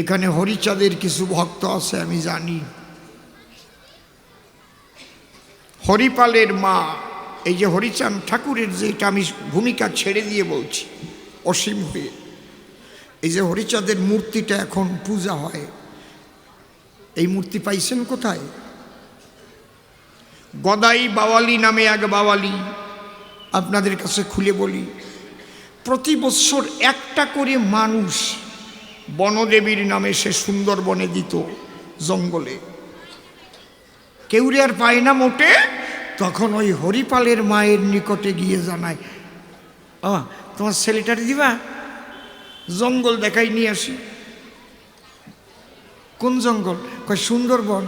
এখানে হরিচাঁদের কিছু ভক্ত আছে আমি জানি। হরিপালের মা, এই যে হরিচাঁদ ঠাকুরের, যে এটা আমি ভূমিকা ছেড়ে দিয়ে বলছি অসীম হয়ে, এই যে হরিচাঁদের মূর্তিটা এখন পূজা হয়, এই মূর্তি পাইছেন কোথায়? গদাই বাওয়ালি নামে এক বাওয়ালি, আপনাদের কাছে খুলে বলি, প্রতি বৎসর একটা করে মানুষ বনদেবীর নামে সে সুন্দরবনে দিত, জঙ্গলে। কেউ আর পায় না মোটে, তখন ওই হরিপালের মায়ের নিকটে গিয়ে জানায়, তোমার ছেলেটার দিবা, জঙ্গল দেখাই নিয়ে আসি। কোন জঙ্গল? কয় সুন্দরবন।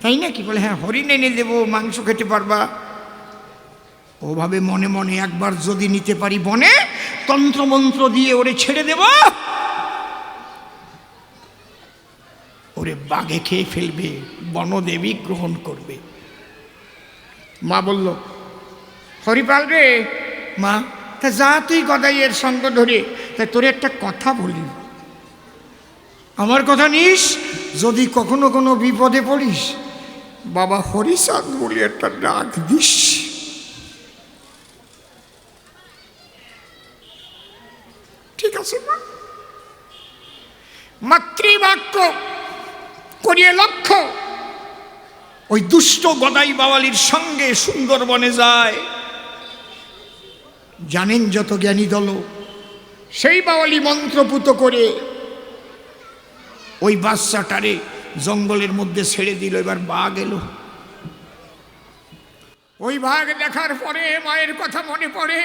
তাই নাকি? বলে হ্যাঁ, হরিণ এনে দেবো, মাংস খেতে পারবা। ওভাবে মনে মনে একবার যদি নিতে পারি বনে, তন্ত্রমন্ত্র দিয়ে ওরে ছেড়ে দেব, ওরে বাঘে খেয়ে ফেলবে, বনদেবী গ্রহণ করবে। মা বলল, হরিপাল রে মা, তা যা তুই গদাইয়ের সঙ্গ ধরে, তা তোরে একটা কথা বলি, আমার কথা নিস, যদি কখনো কোনো বিপদে পড়িস, বাবা হরিচাঁদ বলে একটা ডাক দিস। ঠিক আছে মা। মাতৃবাক্য করিয়ে লক্ষ্য ওই দুষ্ট গদাই বাওয়ালির সঙ্গে সুন্দরবনে যায়। জানেন যত জ্ঞানী দল, সেই বাওয়ালি মন্ত্রপুত করে ওই বাচ্চাটারে জঙ্গলের মধ্যে ছেড়ে দিল। এবার বাঘ এলো। ওই বাঘ দেখার পরে মায়ের কথা মনে পড়ে,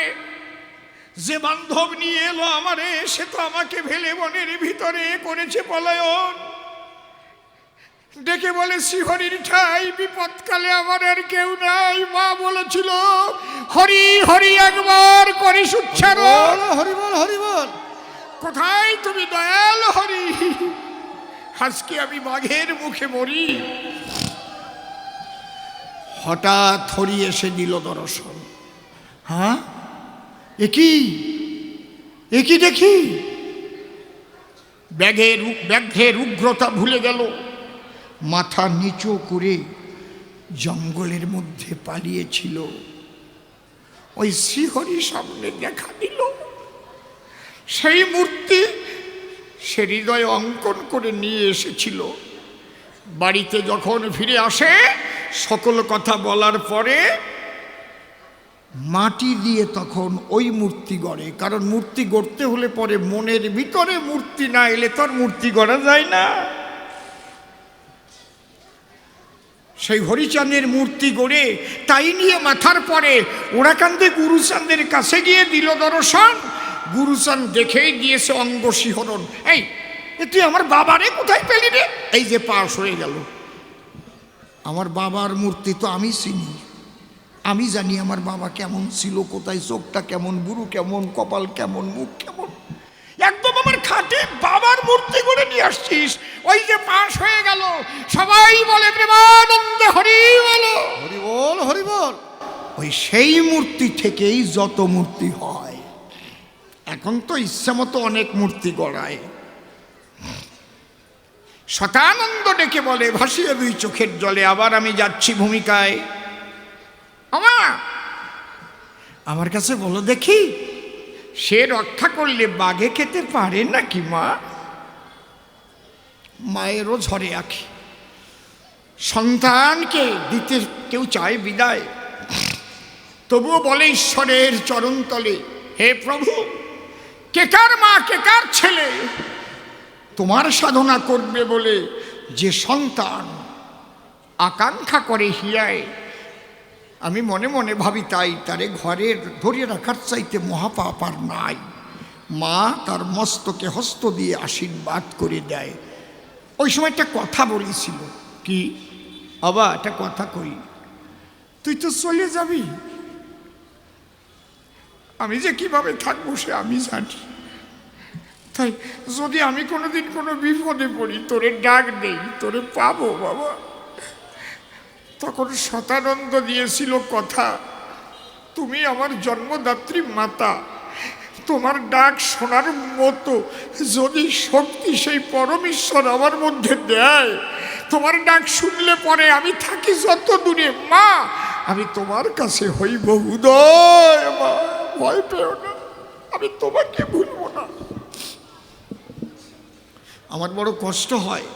যে বান্ধব নিয়ে এলো আমারে, সে তো আমাকে ফেলে বনের ভিতরে করেছে পলায়ন। ডেকে বলে, শ্রীহরির ঠাই, বিপদকালে আমার আর কেউ নাই। মা বলেছিল, হরি হরি একবার করিস উচ্চারণ, হরি বল হরি বল, কোথায় তুমি দয়াল হরি? আজকে আমি বাঘের মুখে মরি। হঠাৎ হরি এসে দিল দর্শন। হ্যাঁ, একই দেখি, ব্যাঘ্রের উগ্রতা ভুলে গেল, মাথা নিচু করে জঙ্গলের মধ্যে পালিয়েছিল। ওই শ্রীহরি সামনে দেখা দিল। সেই মূর্তি সে হৃদয়ে অঙ্কন করে নিয়ে এসেছিল। বাড়িতে যখন ফিরে আসে, সকল কথা বলার পরে মাটি দিয়ে তখন ওই মূর্তি গড়ে। কারণ মূর্তি গড়তে হলে পরে মনের ভিতরে মূর্তি না এলে তোর মূর্তি গড়া যায় না। সেই হরিচাঁদের মূর্তি গড়ে তাই নিয়ে মাথার পরে ওরাকান্দে গুরুচাঁদের কাছে গিয়ে দিল দর্শন। গুরুচাঁদ দেখেই দিয়েছে অঙ্গ শিহরণ। এই তুই আমার বাবারে কোথায় পেলি রে? এই যে পাশ হয়ে গেল। আমার বাবার মূর্তি তো আমি চিনি, আমি জানি আমার বাবা কেমন ছিল, কোথায় চোখটা কেমন, বুড়ো কেমন, কপাল কেমন, মুখ কেমন, একদম আমার খাটে বাবার মূর্তি করে নিয়ে আসছিস। ওই যে পাশ হয়ে গেল, সবাই বলে প্রেমানন্দে হরি বলো, হরি বল হরি বল। ওই সেই মূর্তি থেকেই যত মূর্তি হয়। এখন তো ইচ্ছা মতো অনেক মূর্তি গড়ায়। শতানন্দ ডেকে বলে, ভাসিয়ে দুই চোখের জলে, আবার আমি যাচ্ছি ভূমিকায়। আমার কাছে বলো দেখি, সে রক্ষা করলে বাঘে খেতে পারে নাকি মা? মায়েরও ঝরে আঁখি। সন্তানকে দিতে কেউ চায় বিদায়, তবুও বলে ঈশ্বরের চরণতলে, হে প্রভু, কেকার মা কেকার ছেলে তোমার সাধনা করবে বলে যে সন্তান আকাঙ্ক্ষা করে হিয়ায়, আমি মনে মনে ভাবি তাই তারে ঘরের ধরে রাখার চাইতে মহাপাপ আর নাই। মা তার মস্তকে হস্ত দিয়ে আশীর্বাদ করে দেয়। ওই সময় একটা কথা বলেছিল, কি বাবা, একটা কথা কই, তুই তো চলে যাবি, আমি যে কিভাবে থাকবো সে আমি জানি। তাই যদি আমি কোনোদিন কোনো বিপদে পড়ি, তোরে ডাক দেই, তোরে পাবো বাবা। তখন শতানন্দ দিয়েছিল কথা, তুমি আমার জন্মদাত্রী মাতা, তোমার ডাক শোনার মতো যদি শক্তি সেই পরমেশ্বর আমার মধ্যে দেয়, তোমার ডাক শুনলে পরে আমি থাকি যত দূরে, মা আমি তোমার কাছে হইব উদয়। মা ভয় পেও না, আমি তোমাকে ভুলবো না। আমার বড় কষ্ট হয়,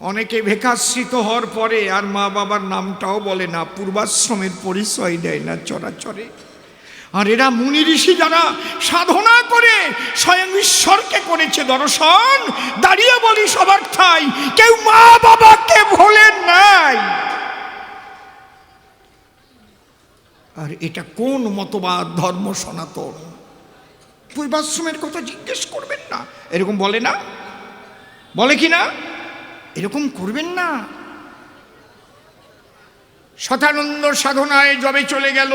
অনেকে বেকাশ্রিত হওয়ার পরে আর মা বাবার নামটাও বলে না, পূর্বাশ্রমের পরিচয় দেয় না চরাচরে। আর এরা মুনি ঋষি যারা সাধনা করে স্বয়ং ঈশ্বরকে করেছে দর্শন, দাঁড়িয়ে বলি সবার ঠাই কেউ মা বাবাকে ভোলেন নাই। আর এটা কোন মতবাদ? ধর্ম সনাতন। পূর্বাশ্রমের কথা জিজ্ঞেস করবেন না, এরকম বলে না? বলে কি না? এরকম করবেন না। শতানন্দ সাধনায় যবে চলে গেল,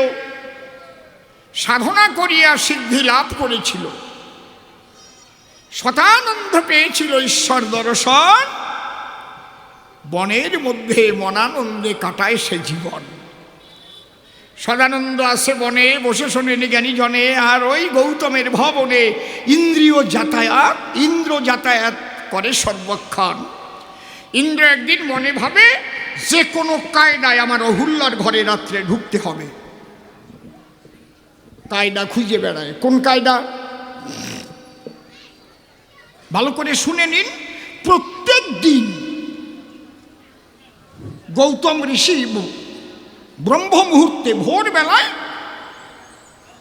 সাধনা করিয়া সিদ্ধি লাভ করেছিল, শতানন্দ পেয়েছিল ঈশ্বর দর্শন, বনের মধ্যে মনানন্দে কাটায় সে জীবন। সদানন্দ আছে বনে বসে শোনেন জ্ঞানী জনে, আর ওই গৌতমের ভবনে ইন্দ্র যাতায়াত করে সর্বক্ষণ। ইন্দ্র একদিন মনে ভাবে যে কোনো কায়দায় আমার অহুল্লার ঘরে রাত্রে ঢুকতে হবে। কায়দা খুঁজে বেড়ায়। কোন কায়দা? ভালো করে শুনে নিন। প্রত্যেক দিন গৌতম ঋষি ব্রহ্ম মুহূর্তে ভোরবেলায়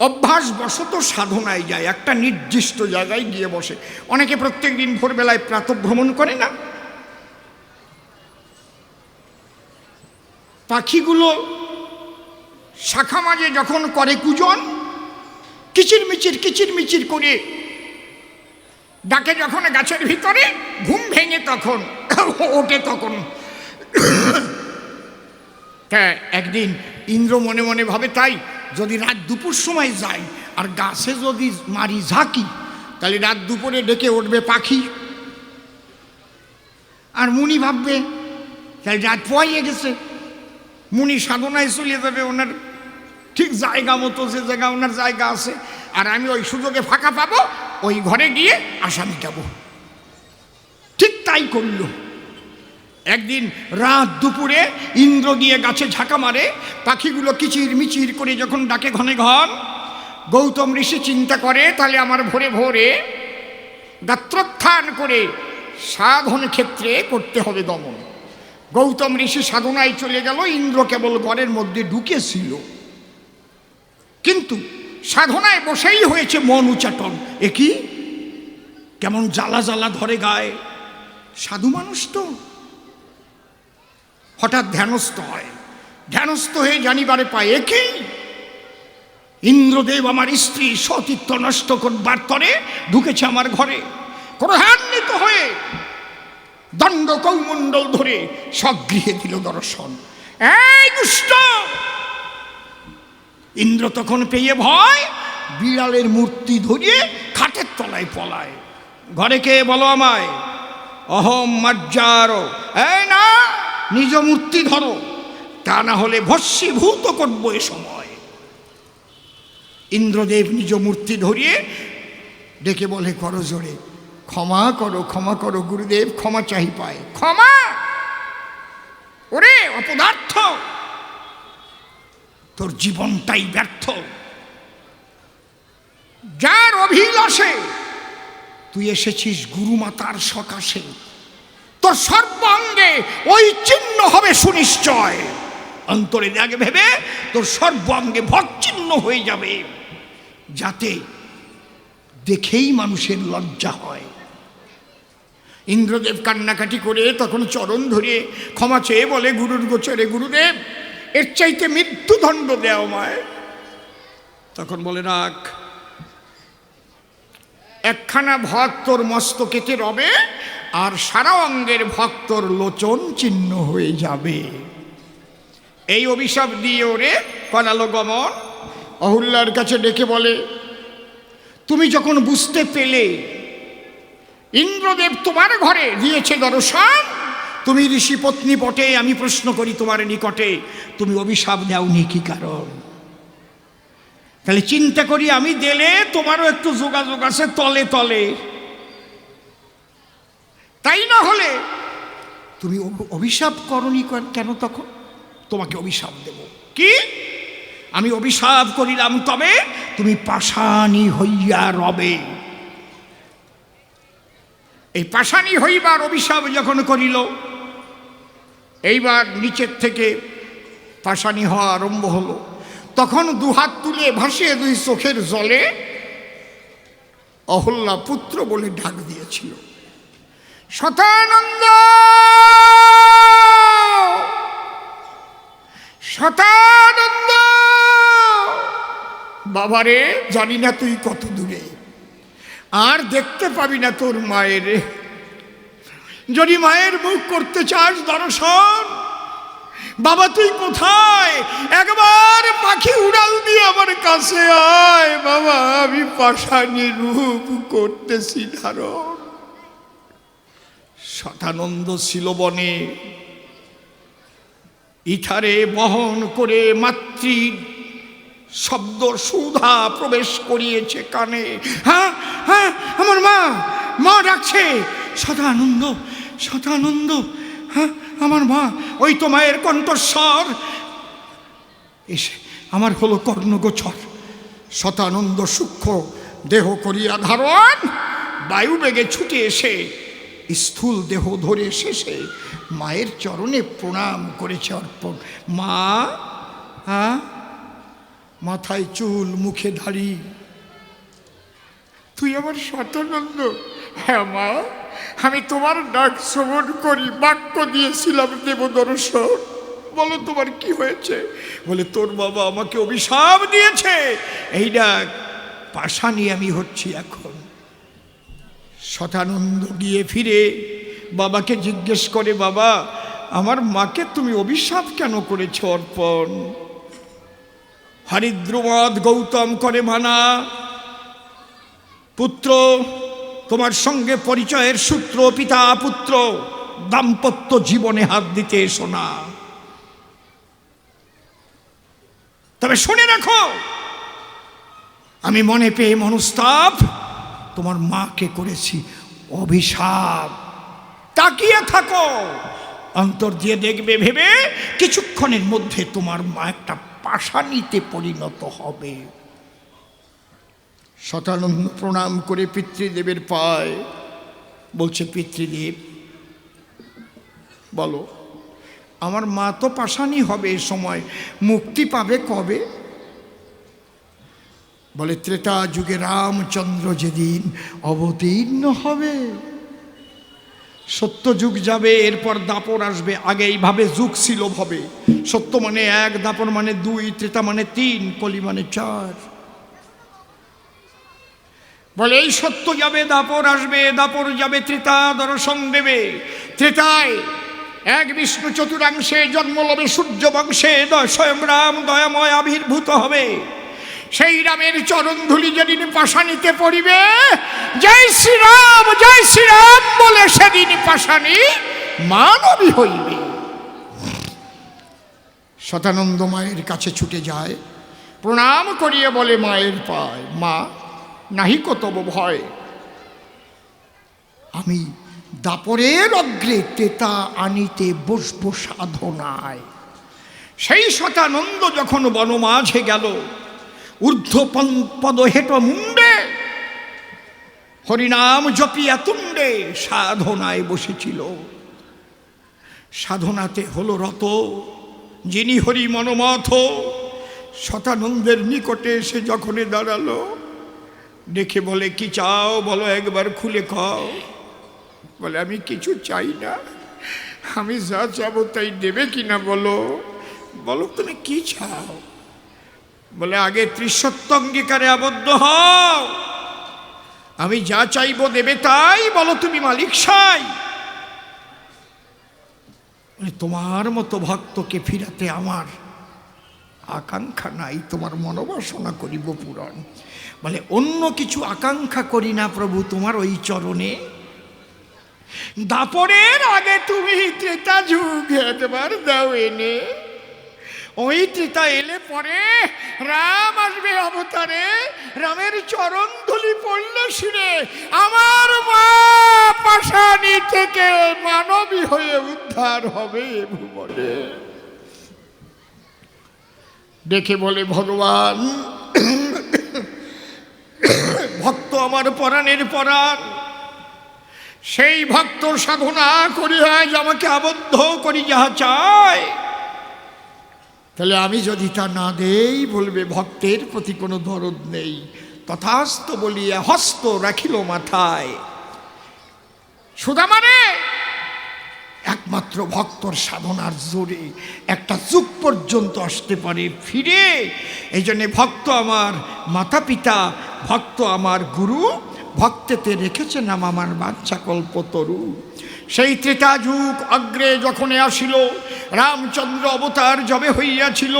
অভ্যাসবশত সাধনায় যায়, একটা নির্দিষ্ট জায়গায় গিয়ে বসে। অনেকে প্রত্যেক দিন ভোরবেলায় প্রাতঃভ্রমণ করে না? পাখিগুলো শাখা মাঝে যখন করে কুজন, কিচিরমিচির করে ডাকে যখন গাছের ভিতরে, ঘুম ভেঙে তখন ওঠে। তখন একদিন ইন্দ্র মনে মনে ভাবে, তাই যদি রাত দুপুর সময় যাই আর গাছে যদি মারি ঝাঁকি, তাহলে রাত দুপুরে ডেকে উঠবে পাখি, আর মুনি ভাববে তাহলে রাত পোয়াইয়ে গেছে, মুনি সাধনায় চলে যাবে ওনার ঠিক জায়গা মতো, যে জায়গা ওনার জায়গা আছে, আর আমি ওই সুযোগে ফাঁকা পাবো, ওই ঘরে গিয়ে আশা মিটাবো। ঠিক তাই করল। একদিন রাত দুপুরে ইন্দ্র গিয়ে গাছে ঝাঁকা মারে, পাখিগুলো কিচিরমিচির করে যখন ডাকে ঘনে ঘন, গৌতম ঋষি চিন্তা করে তাহলে আমার ভোরে ভোরে গাত্রোত্থান করে সাধন ক্ষেত্রে করতে হবে দমন। গৌতম ঋষি সাধনায় চলে গেল, ইন্দ্র কেবল ঘরের মধ্যে ঢুকেছিল, কিন্তু সাধনায় বসেই হয়েছে মন উচাটন। এ কি কেমন জ্বালা জ্বালা ধরে গায়ে, সাধু মানুষ তো। হঠাৎ ধ্যানস্থ হয়, ধ্যানস্থ হয়ে জানিবারে পায় এ কি, ইন্দ্রদেব আমার স্ত্রী সতীত্ব নষ্ট করবার তরে ঢুকেছে আমার ঘরে। ক্রোধান্বিত হয়ে দণ্ড কৌমণ্ডল ধরে স্বগৃহে দিল দর্শন। এই দুষ্ট! ইন্দ্র তখন পেয়ে ভয় বিড়ালের মূর্তি ধরিয়ে খাটের তলায় পলায়। ঘরে কে বলো আমায়? অহম মজ্জার। এই না, নিজ মূর্তি ধরো, তা না হলে ভস্মীভূত করবো এ সময়। ইন্দ্রদেব নিজ মূর্তি ধরিয়ে ডেকে বলে করো জোরে, ক্ষমা করো ক্ষমা করো গুরুদেব, ক্ষমা চাহি পায়। ক্ষমা? ওরে অপদার্থ, তোর জীবনটাই ব্যর্থ। যার অভিলাষে তুই এসেছিস গুরুমাতার সকাশে, তোর সর্বাঙ্গে ওই চিহ্ন হবে সুনিশ্চয়। অন্তরে আগে ভেবে তোর সর্বাঙ্গে ভৎচিহ্ন হয়ে যাবে, যাতে দেখেই মানুষের লজ্জা হয়। ইন্দ্রদেব কান্নাকাটি করে তখন চরণ ধরে ক্ষমা চেয়ে বলে গুরুর গোচরে, গুরুদেব এর চাইতে মৃত্যুদণ্ড দেও মায়। তখন বলে রাখ, একখানা ভক্তর মস্তকেতে রবে, আর সারা অঙ্গের ভক্তর লোচন চিহ্ন হয়ে যাবে। এই অভিশাপ দিয়ে ওরে করালো গমন। অহুল্লার কাছে ডেকে বলে, তুমি যখন বুঝতে পেলে ইন্দ্রদেব তোমার ঘরে দিয়েছে দর্শন, তুমি ঋষি পত্নী বটে, আমি প্রশ্ন করি তোমার নিকটে, তুমি অভিশাপ দাওনি কি কারণ? তাহলে চিন্তা করি আমি দিলে তোমারও একটু যোগাযোগ আছে তলে তলে, তাই না হলে তুমি অভিশাপ করনি কেন? তখন তোমাকে অভিশাপ দেব। কি? আমি অভিশাপ করিলাম, তবে তুমি পাষাণী হইয়া রবে। এই পাষাণী হইবার অভিশাপ যখন করিল, এইবার নিচের থেকে পাষাণী হওয়া আরম্ভ হলো। তখন দুহাত তুলে ভাসিয়ে দুই চোখের জলে অহল্যা পুত্র বলে ডাক দিয়েছিল, শতানন্দ, শতানন্দ। বাবারে, জানি না তুই কত দূরে, আর দেখতে পাবি না তোর মায়ের। যদি মায়ের মুখ করতে চাস দর্শন, বাবা তুই কোথায়? একবার পাখি উড়াল দিয়ে আমার কাছে আয় বাবা, আমি পাষাণী রূপ করতেছি ধারণ। শতানন্দ ছিল বনে, ইথারে বহন করে মাতৃ শব্দ সুধা প্রবেশ করিয়েছে কানে। হ্যাঁ হ্যাঁ, আমার মা, মা ডাকছে, শতানন্দ, শতানন্দ, হ্যাঁ আমার মা। ওই তো মায়ের কণ্ঠস্বর এসে আমার হলো কর্ণগোচর। শতানন্দ সূক্ষ্ম দেহ করিয়া ধারণ, বায়ু বেগে ছুটে এসে স্থূল দেহ ধরে শেষে মায়ের চরণে প্রণাম করেছে অর্পণ। মা, হ্যাঁ, মাথায় চুল, মুখে দাড়ি, তুই আমার শতানন্দ? হ্যাঁ মা, আমি তোমার ডাক শ্রবণ করি, বাক্য দিয়েছিলাম দেব দর্শন। বলো তোমার কি হয়েছে? বলে তোর বাবা আমাকে অভিশাপ দিয়েছে, এই ডাক পাষাণী আমি হচ্ছি এখন। শতানন্দ গিয়ে ফিরে বাবাকে জিজ্ঞেস করে, বাবা আমার মাকে তুমি অভিশাপ কেন করেছ অর্পণ? হরিদ্রমদ গৌতম করে মানা, পুত্র তোমার সঙ্গে পরিচয়ের সূত্র পিতা পুত্র, দাম্পত্য জীবনে হাত দিতে এসো না। তবে শুনে রাখো, আমি মনে পেয়ে মনস্তাপ তোমার মাকে করেছি অভিশাপ। তাকিয়ে থাকো, অন্তর দিয়ে দেখবে ভেবে কিছুক্ষণের মধ্যে তোমার মা একটা পাষাণীতে পরিণত হবে। শতানন্দ প্রণাম করে পিতৃদেবের পায় বলছে, পিতৃদেব বলো, আমার মা তো পাষাণী হবে, এ সময় মুক্তি পাবে কবে? বলে ত্রেতা যুগে রামচন্দ্র যেদিন অবতীর্ণ হবে। সত্য যুগ যাবে, এরপর দাপর আসবে। আগে এইভাবে যুগ ছিল ভাবে, সত্য মানে 1, দাপর মানে 2, ত্রেতা মানে 3, কলি মানে 4। বলে এই সত্য যাবে, দাপর আসবে, দাপর যাবে, ত্রেতা দর্শন দেবে। ত্রেতায় এক বিষ্ণু চতুরাংশে জন্ম লবে সূর্য বংশে, স্বয়ং রাম দয়াময় আবির্ভূত হবে। সেই রামের চরণ ধুলি যেদিন পাষাণীতে পড়িবে, জয় শ্রীরাম বলে সেদিন পাষাণী মানবী হইবে। শতানন্দ মায়ের কাছে ছুটে যায়, প্রণাম করিয়ে বলে মায়ের পায়, মা নাহি কতব ভয়, আমি দাপরের অগ্রে ত্রেতা আনিতে বসব সাধনায়। সেই শতানন্দ যখন বনমাঝে গেল, ঊর্ধ্ব পদ হেট মুন্ডে হরিনাম জপিয়া তুণ্ডে সাধনায় বসেছিল। সাধনাতে হলো রত, যিনি হরি মনোমথ। শতানন্দের নিকটে এসে যখনই দাঁড়ালো, দেখে বলে, কি চাও বলো, একবার খুলে খাও। বলে আমি কিছু চাই না, আমি যা চাবো তাই দেবে কিনা বলো। বলো তুমি কি চাও? বলে আগে ত্রিসত্য অঙ্গীকারে আবদ্ধ হও, আমি যা চাইবো দেবে তাই। বলো তুমি মালিক সাই। তোমার মতো ভক্তকে ফিরাতে আমার আকাঙ্ক্ষা নাই, তোমার মনোবাসনা করিব পূরণ। বলে অন্য কিছু আকাঙ্ক্ষা করি না প্রভু, তোমার ওই চরণে। দাপরের আগে তুমি ত্রেতা যুগ একবার দাও এনে, ওই ত্রেতা এলে পরে রাম আসবে অবতারে, রামের চরণ ধুলি পড়লে শিরে আমার মা পাশানি থেকে মানবী হয়ে উদ্ধার হবে ভুবনে। দেখে বলে ভগবান, ভক্ত আমার পরাণের পরাণ, সেই ভক্ত সাধনা করি আজ আমাকে আবদ্ধ করি যাহা চায়। তাহলে আমি যদি তা না দেই, বলবে ভক্তের প্রতি কোনো দরদ নেই। তথাস্তু বলিয়া হস্ত রাখিল মাথায়। সুদামারে একমাত্র ভক্তর সাধনার জোরে একটা যুগ পর্যন্ত আসতে পারে ফিরে। এই জন্যে ভক্ত আমার মাতা পিতা, ভক্ত আমার গুরু, ভক্তেতে রেখেছে নাম আমার বাচ্চা কল্পতরু। সেই ত্রেতা যুগ অগ্রে যখন আসিল, রামচন্দ্র অবতার যবে হইয়াছিল,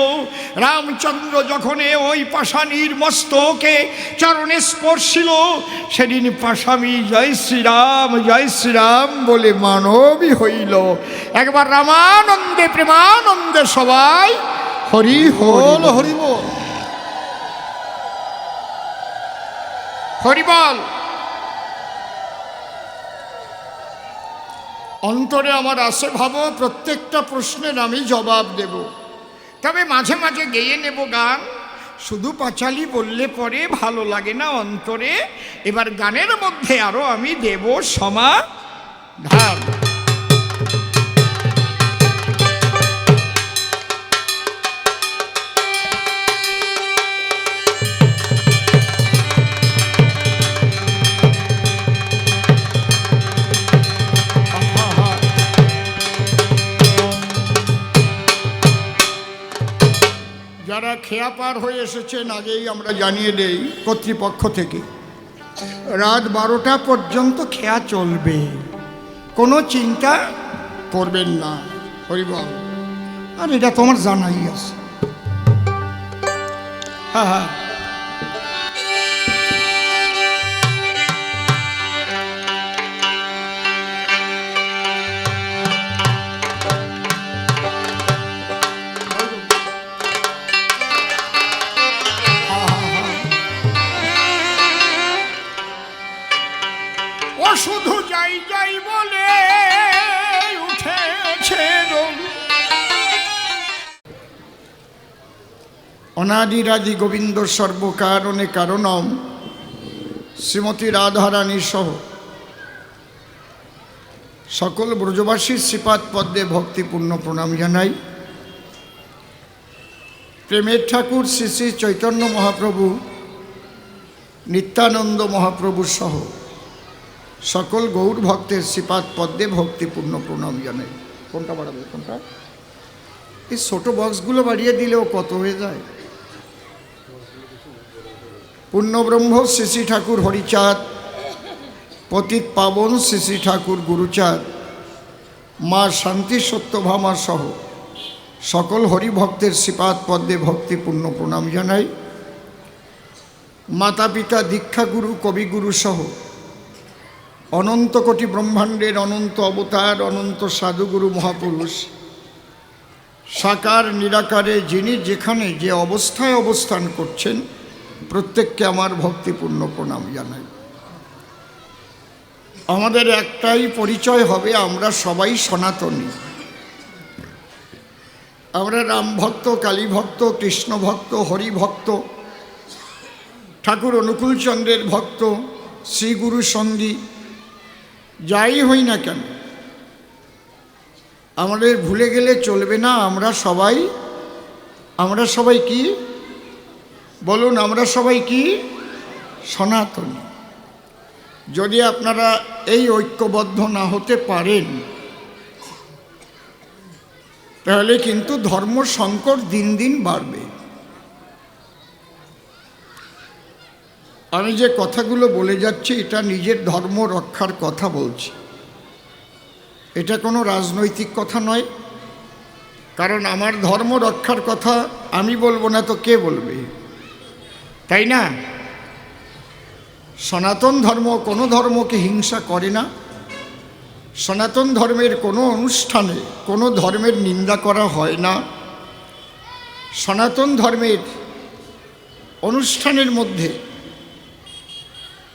রামচন্দ্র যখন ওই পাশানির মস্তকে চরণে স্পর্শিল, সেদিন পাশামি জয় শ্রীরাম বলে মানবী হইল। একবার রামানন্দে প্রেমানন্দে সবাই হরি হল হরি বল, হরি বল। অন্তরে আমার আছে ভাবো, প্রত্যেকটা প্রশ্নের আমি জবাব দেব, তবে মাঝে মাঝে গেয়ে নেব গান। শুধু পাঁচালি বললে পরে ভালো লাগে না অন্তরে। এবার গানের মধ্যে আরো আমি দেব সমাধান। যারা খেয়া পার হয়ে এসেছেন আগেই আমরা জানিয়ে দেই কর্তৃপক্ষ থেকে, রাত 12টা পর্যন্ত খেয়া চলবে, কোনো চিন্তা করবেন না। হরিবল। আর এটা তোমার জানাই আছে। হ্যাঁ হ্যাঁ, শুধু যাই যাই বলে উঠেছে অনাদিরাদি গোবিন্দ সর্বকারণে কারণম শ্রীমতী রাধারানী সহ সকল ব্রজবাসীর শ্রীপাদ পদ্মে ভক্তিপূর্ণ প্রণাম জানাই। প্রেমের ঠাকুর শ্রী শ্রী চৈতন্য মহাপ্রভু, নিত্যানন্দ মহাপ্রভু সহ সকল গৌর ভক্তের শ্রীপাদ পদ্মে ভক্তিপূর্ণ প্রণাম জানাই। কোনটা বাড়াবে? কোনটা? এই ছোট বক্সগুলো বাড়িয়ে দিলেও কত হয়ে যায়। পূর্ণব্রহ্ম শ্রী শ্রী ঠাকুর হরিচাঁদ, পতিত পাবন শ্রী শ্রী ঠাকুর গুরুচাঁদ, মা শান্তি সত্যভামা সহ সকল হরিভক্তের শ্রীপাদ পদ্মে ভক্তিপূর্ণ প্রণাম জানাই। মাতা পিতা, দীক্ষাগুরু, কবিগুরু সহ অনন্ত কোটি ব্রহ্মাণ্ডের অনন্ত অবতার, অনন্ত সাধুগুরু মহাপুরুষ, সাকার নিরাকারে যিনি যেখানে যে অবস্থায় অবস্থান করছেন, প্রত্যেককে আমার ভক্তিপূর্ণ প্রণাম জানাই। আমাদের একটাই পরিচয় হবে, আমরা সবাই সনাতনী। আমরা রামভক্ত, কালীভক্ত, কৃষ্ণভক্ত, হরিভক্ত, ঠাকুর অনুকূলচন্দ্রের ভক্ত, শ্রীগুরু সঙ্গী, যাই হই না কেন, আমাদের ভুলে গেলে চলবে না। আমরা সবাই কি বলুন? আমরা সবাই কি? সনাতনী। যদি আপনারা এই ঐক্যবদ্ধ না হতে পারেন, তাহলে কিন্তু ধর্ম সংকট দিন দিন বাড়বে। আমি যে কথাগুলো বলে যাচ্ছি, এটা নিজের ধর্ম রক্ষার কথা বলছি, এটা কোনো রাজনৈতিক কথা নয়। কারণ আমার ধর্ম রক্ষার কথা আমি বলবো না তো কে বলবে, তাই না? সনাতন ধর্ম কোনো ধর্মকে হিংসা করে না। সনাতন ধর্মের কোনো অনুষ্ঠানে কোনো ধর্মের নিন্দা করা হয় না। সনাতন ধর্মের অনুষ্ঠানের মধ্যে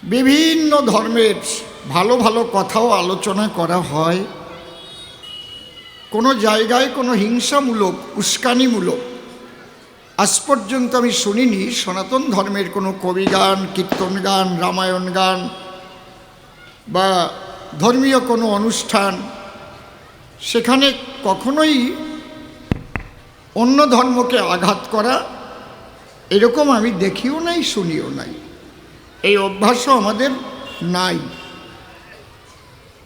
বিভিন্ন ধর্মের ভালো ভালো কথাও আলোচনা করা হয়। কোনো জায়গায় কোনো হিংসামূলক উস্কানিমূলক আজ পর্যন্ত আমি শুনিনি। সনাতন ধর্মের কোনো কবি গান, কীর্তন গান, রামায়ণ গান বা ধর্মীয় কোনো অনুষ্ঠান, সেখানে কখনোই অন্য ধর্মকে আঘাত করা এরকম আমি দেখিও নাই, শুনিও নাই। এই অভ্যাসও আমাদের নাই,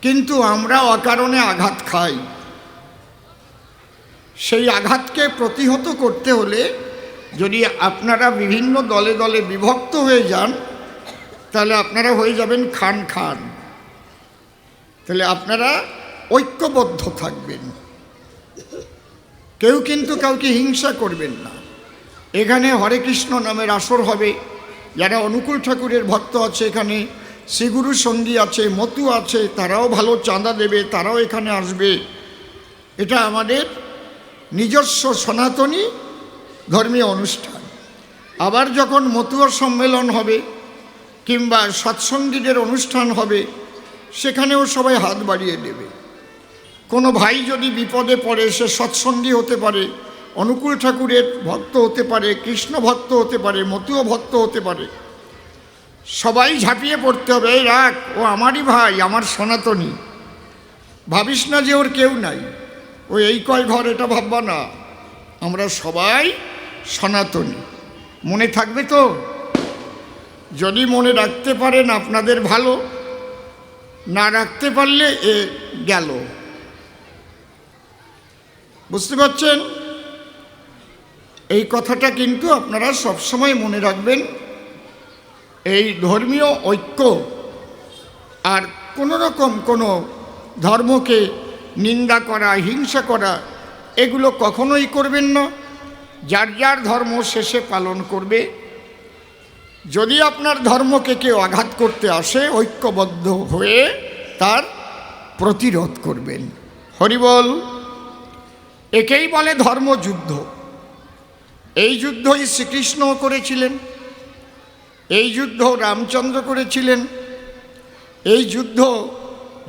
কিন্তু আমরা অকারণে আঘাত খাই। সেই আঘাতকে প্রতিহত করতে হলে যদি আপনারা বিভিন্ন দলে দলে বিভক্ত হয়ে যান, তাহলে আপনারা হয়ে যাবেন খান খান। তাহলে আপনারা ঐক্যবদ্ধ থাকবেন, কেউ কিন্তু কাউকে হিংসা করবেন না। এখানে হরে কৃষ্ণ নামের আসর হবে। যারা অনুকূল ঠাকুরের ভক্ত আছে, এখানে শ্রীগুরু সঙ্গী আছে, মতু আছে, তারাও ভালো চাঁদা দেবে, তারাও এখানে আসবে। এটা আমাদের নিজস্ব সনাতনী ধর্মীয় অনুষ্ঠান। আবার যখন মতুয়া সম্মেলন হবে কিংবা সৎসঙ্গীদের অনুষ্ঠান হবে, সেখানেও সবাই হাত বাড়িয়ে দেবে। কোনো ভাই যদি বিপদে পড়ে, সে সৎসঙ্গী হতে পারে, অনুকূল ঠাকুরের ভক্ত হতে পারে, কৃষ্ণ ভক্ত হতে পারে, মতুয়া ভক্ত হতে পারে, সবাই ঝাঁপিয়ে পড়তে হবে। এই রাখ, ও আমারই ভাই, আমার সনাতনী, ভাবিস না যে ওর কেউ নাই, ও এই কয় ঘর, এটা ভাববা না, আমরা সবাই সনাতনী। মনে থাকবে তো? যদি মনে রাখতে পারেন আপনাদের ভালো, না রাখতে পারলে এ গেল। বুঝতে পারছেন? এই কথাটা কিন্তু আপনারা সবসময় মনে রাখবেন। এই ধর্মীয় ঐক্য আর কোনো রকম কোনো ধর্মকে নিন্দা করা, হিংসা করা, এগুলো কখনোই করবেন না। যার যার ধর্ম শেষে পালন করবে। যদি আপনার ধর্মকে কেউ আঘাত করতে আসে, ঐক্যবদ্ধ হয়ে তার প্রতিরোধ করবেন। হরিবল। একেই বলে ধর্মযুদ্ধ। এই যুদ্ধই শ্রীকৃষ্ণ করেছিলেন, এই যুদ্ধ রামচন্দ্র করেছিলেন। এই যুদ্ধ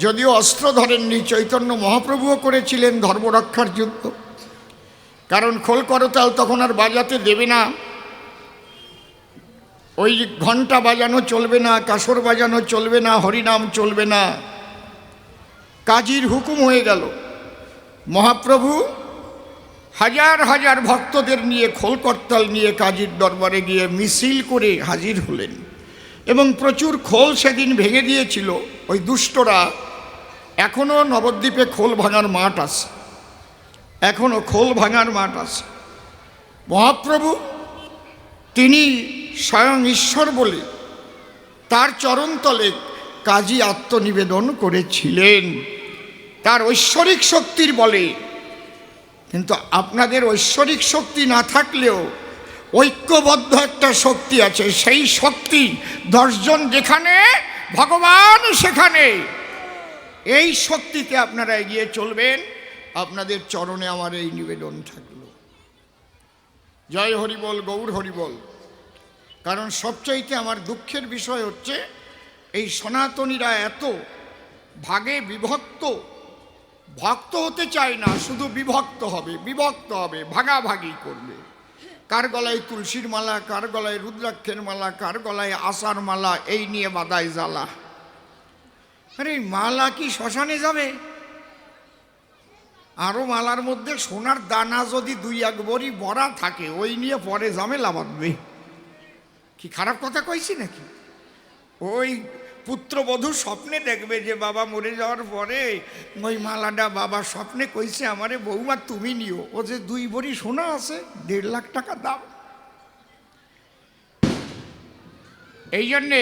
যদিও অস্ত্র ধরেননি, চৈতন্য মহাপ্রভুও করেছিলেন, ধর্মরক্ষার যুদ্ধ। কারণ খোল করতাল তখন আর বাজাতে দেবে না, ওই ঘণ্টা বাজানো চলবে না, কাসর বাজানো চলবে না, হরিনাম চলবে না। কাজীর হুকুম হয়ে গেল। মহাপ্রভু হাজার হাজার ভক্তদের নিয়ে খোল করতাল নিয়ে কাজীর দরবারে গিয়ে মিছিল করে হাজির হলেন, এবং প্রচুর খোল সেদিন ভেঙে দিয়েছিল ওই দুষ্টরা। এখনও নবদ্বীপে খোল ভাঙার মাঠ আছে, এখনও খোল ভাঙার মাঠ আছে। মহাপ্রভু তিনি স্বয়ং ঈশ্বর বলে তার চরণতলে কাজী আত্মনিবেদন করেছিলেন, তার ঐশ্বরিক শক্তির বলে। কিন্তু আপনাদের ঐশ্বরিক শক্তি না থাকলেও ঐক্যবদ্ধ একটা শক্তি আছে। সেই শক্তি 10 জন যেখানে, ভগবান সেখানে। এই শক্তিতে আপনারা এগিয়ে চলবেন। আপনাদের চরণে আমার এই নিবেদন থাকলো। জয় হরিবল, গৌর হরিবল। কারণ সবচাইতে আমার দুঃখের বিষয় হচ্ছে এই সনাতনীরা এত ভাগে বিভক্ত। ভক্ত হতে চায় না, শুধু বিভক্ত হবে, বিভক্ত হবে, ভাগাভাগি করবে। কার গলায় তুলসীর মালা, কার গলায় রুদ্রাক্ষের মালা, কার গলায় আশার মালা, এই নিয়ে বাদায় জ্বালা। আরে মালা কি শ্মশানে যাবে? আরও মালার মধ্যে সোনার দানা যদি 2-1 বড়ি ভরা থাকে, ওই নিয়ে পরে ঝামেলা বাঁধবে। কি খারাপ কথা কইছি নাকি? ওই পুত্রবধূ স্বপ্নে দেখবে যে বাবা মরে যাওয়ার পরে ওই মালাটা বাবা স্বপ্নে কইছে, আমারে বৌমা তুমি নিও। ও যে 2 বড়ি সোনা আছে, 1.5 লাখ টাকা দাম। এই জন্যে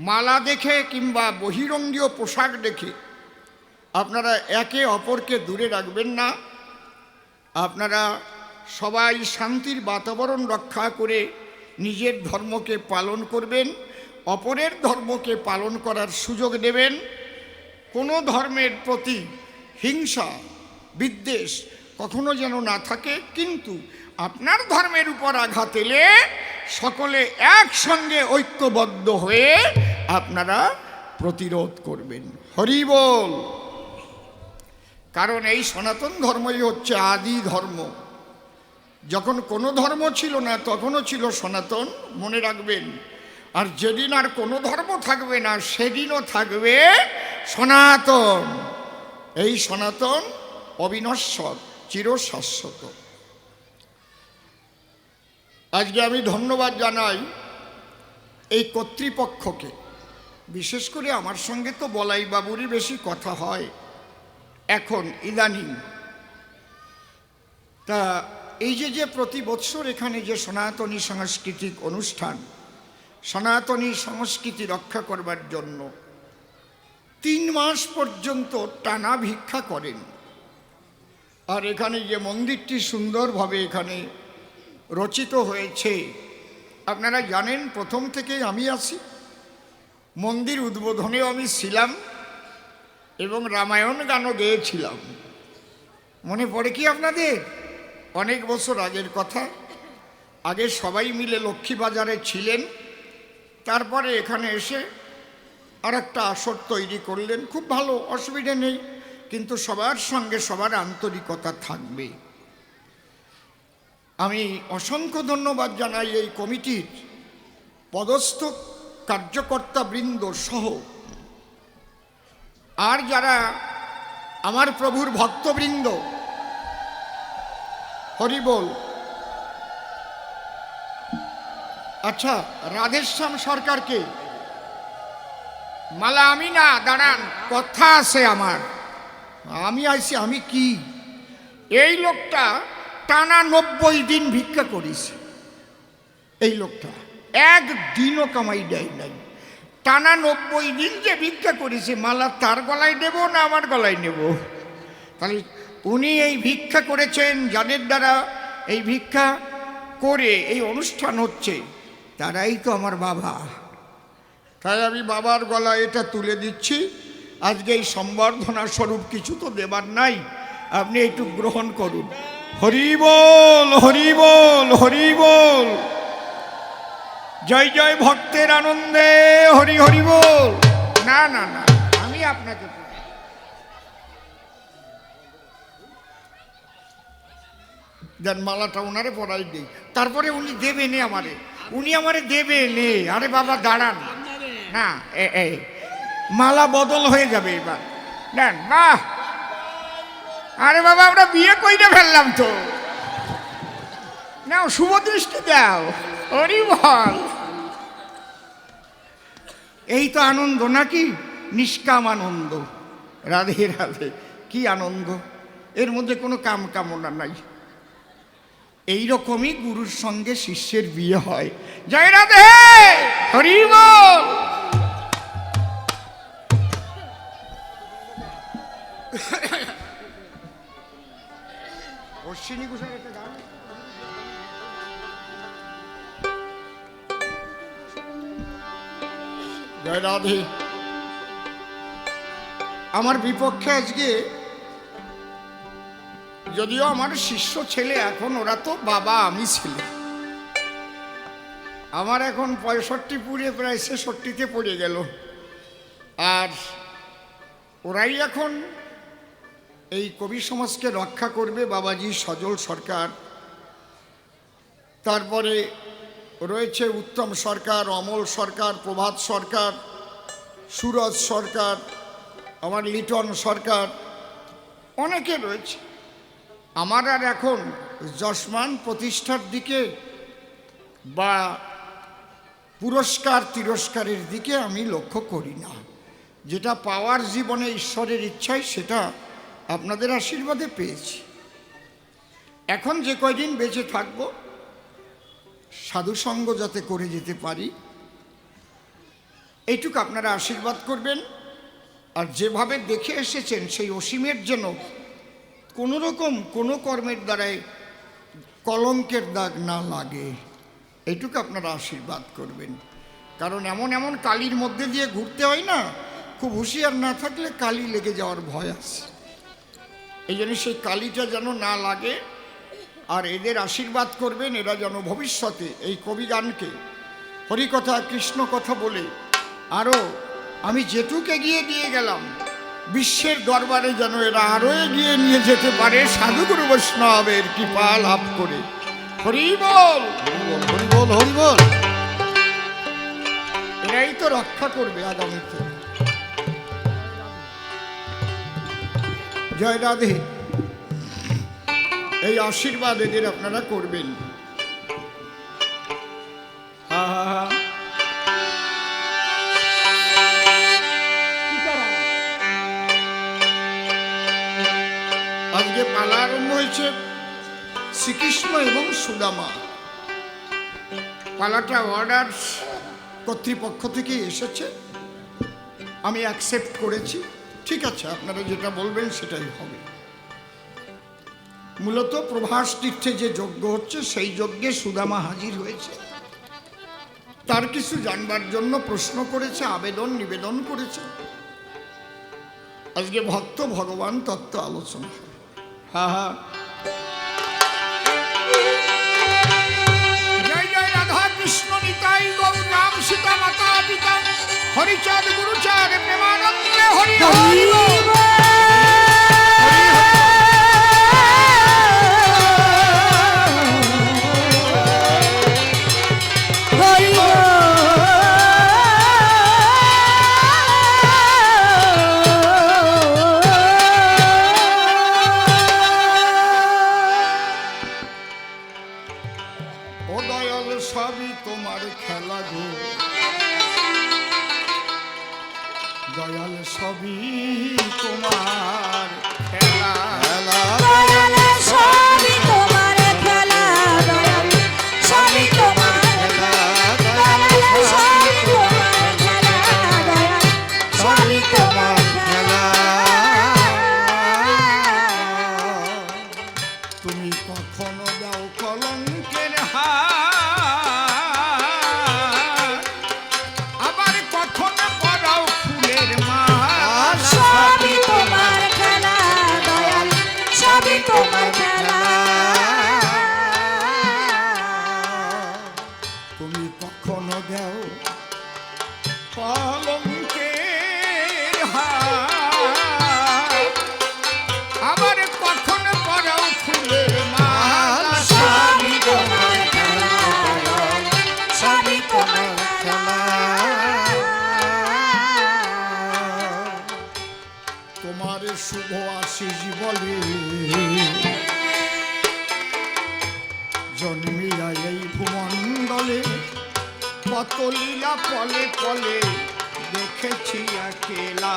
মালা দেখে কিংবা বহিরঙ্গীয় পোশাক দেখে আপনারা একে অপরকে দূরে রাখবেন না। আপনারা সবাই শান্তির বাতাবরণ রক্ষা করে নিজের ধর্মকে পালন করবেন, অপরের ধর্মকে পালন করার সুযোগ দেবেন। কোনো ধর্মের প্রতি হিংসা বিদ্বেষ কখনো যেন না থাকে। কিন্তু আপনার ধর্মের উপর আঘাত এলে সকলে একসঙ্গে ঐক্যবদ্ধ হয়ে আপনারা প্রতিরোধ করবেন। হরি বল। কারণ এই সনাতন ধর্মই হচ্ছে আদি ধর্ম। যখন কোনো ধর্ম ছিল না তখনও ছিল সনাতন, মনে রাখবেন। আর যেদিন আর কোনো ধর্ম থাকবে না সেদিনও থাকবে সনাতন। এই সনাতন অবিনশ্বর, চিরশাশ্বত। আজকে আমি ধন্যবাদ জানাই এই কর্তৃপক্ষকে, বিশেষ করে আমার সঙ্গে তো বলাই বাবুরই বেশি কথা হয় এখন ইদানিং। তা এই যে প্রতি বৎসর এখানে যে সনাতনী সাংস্কৃতিক অনুষ্ঠান, সনাতনী সংস্কৃতি রক্ষা করবার জন্য 3 মাস পর্যন্ত টানা ভিক্ষা করেন। আর এখানে যে মন্দিরটি সুন্দরভাবে এখানে রচিত হয়েছে, আপনারা জানেন প্রথম থেকে আমি আছি, মন্দির উদ্বোধনেও আমি ছিলাম এবং রামায়ণ গানও গেয়েছিলাম। মনে পড়ে কি আপনাদের? অনেক বছর আগের কথা। আগে সবাই মিলে লক্ষ্মীবাজারে ছিলেন, তারপরে এখানে এসে আর একটা আসর তৈরি করলেন। খুব ভালো, অসুবিধা নেই, কিন্তু সবার সঙ্গে সবার আন্তরিকতা থাকবে। আমি অসংখ্য ধন্যবাদ জানাই এই কমিটির পদস্থ কার্যকর্তাবৃন্দ সহ আর যারা আমার প্রভুর ভক্তবৃন্দ। হরি বল। আচ্ছা, রাধেশ্যাম সরকারকে মালা আমি না, দাঁড়ান, কথা আছে আমার। আমি আইছি, আমি কি? এই লোকটা টানা 90 দিন ভিক্ষা করেছে। এই লোকটা একদিনও কামাই দেয় নাই। টানা 90 দিন যে ভিক্ষা করেছে, মালা তার গলায় দেব না আমার গলায় নেব? তাহলে উনি এই ভিক্ষা করেছেন, যাদের দ্বারা এই ভিক্ষা করে এই অনুষ্ঠান হচ্ছে, তারাই তো আমার বাবা। তাই আমি বাবার গলায় এটা তুলে দিচ্ছি। আজকে এই সম্বর্ধনা স্বরূপ কিছু তো দেবার নাই, আপনি একটু গ্রহণ করুন। হরি বল, হরি বল, হরি বল। জয় জয় ভক্তের আনন্দে, হরি হরি বল। না না না, আমি আপনাকে দেন মালাটা ওনারে পরাই দিই, তারপরে উনি দেবেন আমারে, উনি আমারে দেবেন। আরে বাবা দাঁড়ান না, মালা বদল হয়ে যাবে এবার। দেন। বাহ, আরে বাবা আমরা বিয়ে কইরে ফেললাম তো। নাও, শুভ দৃষ্টি দাও। হরি বল। এই তো আনন্দ নাকি? নিষ্কাম আনন্দ। রাধে রাধে। কি আনন্দ! এর মধ্যে কোনো কাম কামনা নাই। এইরকমই গুরুর সঙ্গে শিষ্যের বিয়ে হয়। জয় রাধে, হরি বল। অশ্বিনী ঘোষের একটা গান। জয় রাধে। আমার বিপক্ষে আজকে, যদিও আমার শিষ্য ছেলে, এখন ওরা তো বাবা আমি ছেলে, আমার এখন 65 পুড়ে প্রায় 66-তে পড়ে গেল। আর ওরাই এখন এই কবি সমাজকে রক্ষা করবে। বাবাজি সজল সরকার, তারপরে রয়েছে উত্তম সরকার, অমল সরকার, প্রভাত সরকার, সুরজ সরকার, আমার লিটন সরকার, অনেকে রয়েছে। আমার আর এখন যশমান প্রতিষ্ঠার দিকে বা পুরস্কার তিরস্কারের দিকে আমি লক্ষ্য করি না। যেটা পাওয়ার জীবনে ঈশ্বরের ইচ্ছায় সেটা আপনাদের আশীর্বাদে পেয়েছি। এখন যে কয়দিন বেঁচে থাকবো, সাধুসঙ্গ যাতে করে যেতে পারি, এইটুকু আপনারা আশীর্বাদ করবেন। আর যেভাবে দেখে এসেছেন সেই অসীমের জন্য কোনো রকম কোনো কর্মের দ্বারাই কলঙ্কের দাগ না লাগে, এইটুকু আপনারা আশীর্বাদ করবেন। কারণ এমন এমন কালির মধ্যে দিয়ে ঘুরতে হয় না, খুব হুঁশিয়ার না থাকলে কালি লেগে যাওয়ার ভয় আছে। এই জন্য সেই কালিটা যেন না লাগে আর এদের আশীর্বাদ করবেন, এরা যেন ভবিষ্যতে এই কবিগানকে হরিকথা কৃষ্ণ কথা বলে আরও আমি যেটুক এগিয়ে দিয়ে গেলাম বিশ্বের দরবারে যেন এরা আরও এগিয়ে নিয়ে যেতে পারে সাধুগুরু বৈষ্ণবের কৃপা লাভ করে। হরি বল হরি বল হরি বল। এরাই তো রক্ষা করবে আগামীতে। জয় রাধে। এই আশীর্বাদ এদের আপনারা করবেন। আজকে পালা আরম্ভ হয়েছে শ্রীকৃষ্ণ এবং সুদামা। পালাটা অর্ডার কর্তৃপক্ষ থেকে এসেছে, আমি অ্যাকসেপ্ট করেছি। ঠিক আছে, আপনারা যেটা বলবেন সেটাই হবে। মূলত প্রভাস তীর্থে যে যজ্ঞ হচ্ছে সেই যজ্ঞে সুদামা হাজির হয়েছে, তার কিছু জানবার জন্য প্রশ্ন করেছে, আবেদন নিবেদন করেছে। আজকে ভক্ত ভগবান তত্ত্ব আলোচনা হয়। হ্যাঁ হ্যাঁ, জয় জয় রাধা কৃষ্ণ নিতাই গৌর রাম সীতা মাতা পিতা হরিচাঁদ গুরুচাঁদ প্রেমানন্দে হরি হরি বল। সবই তোমার খেলা গো দয়াল, সবই তোমার খেলা। দয়াল সবই তোমার খেলা, দয়াল সবই তোমার খেলা, দয়াল সবই তোমার খেলা, দয়াল সবই তোমার খেলা। তুমি কখনো দাও কলঙ্কের হার, আবার কখনো পরাও ফুলের মালা। সবই তোমার খেলা, দয়াল সবই তোমার খেলা। তুমি কখনো দাও কলঙ্কের হার, আবার কখনো পরাও ফুলের মালা। সবই তোমার খেলা, দয়াল সবই তোমার খেলা। তোমার শুভ আশিস বলে জন্মিয়া এই ভুমণ্ডলে, কত লীলা পলে পলে দেখেছি একেলা।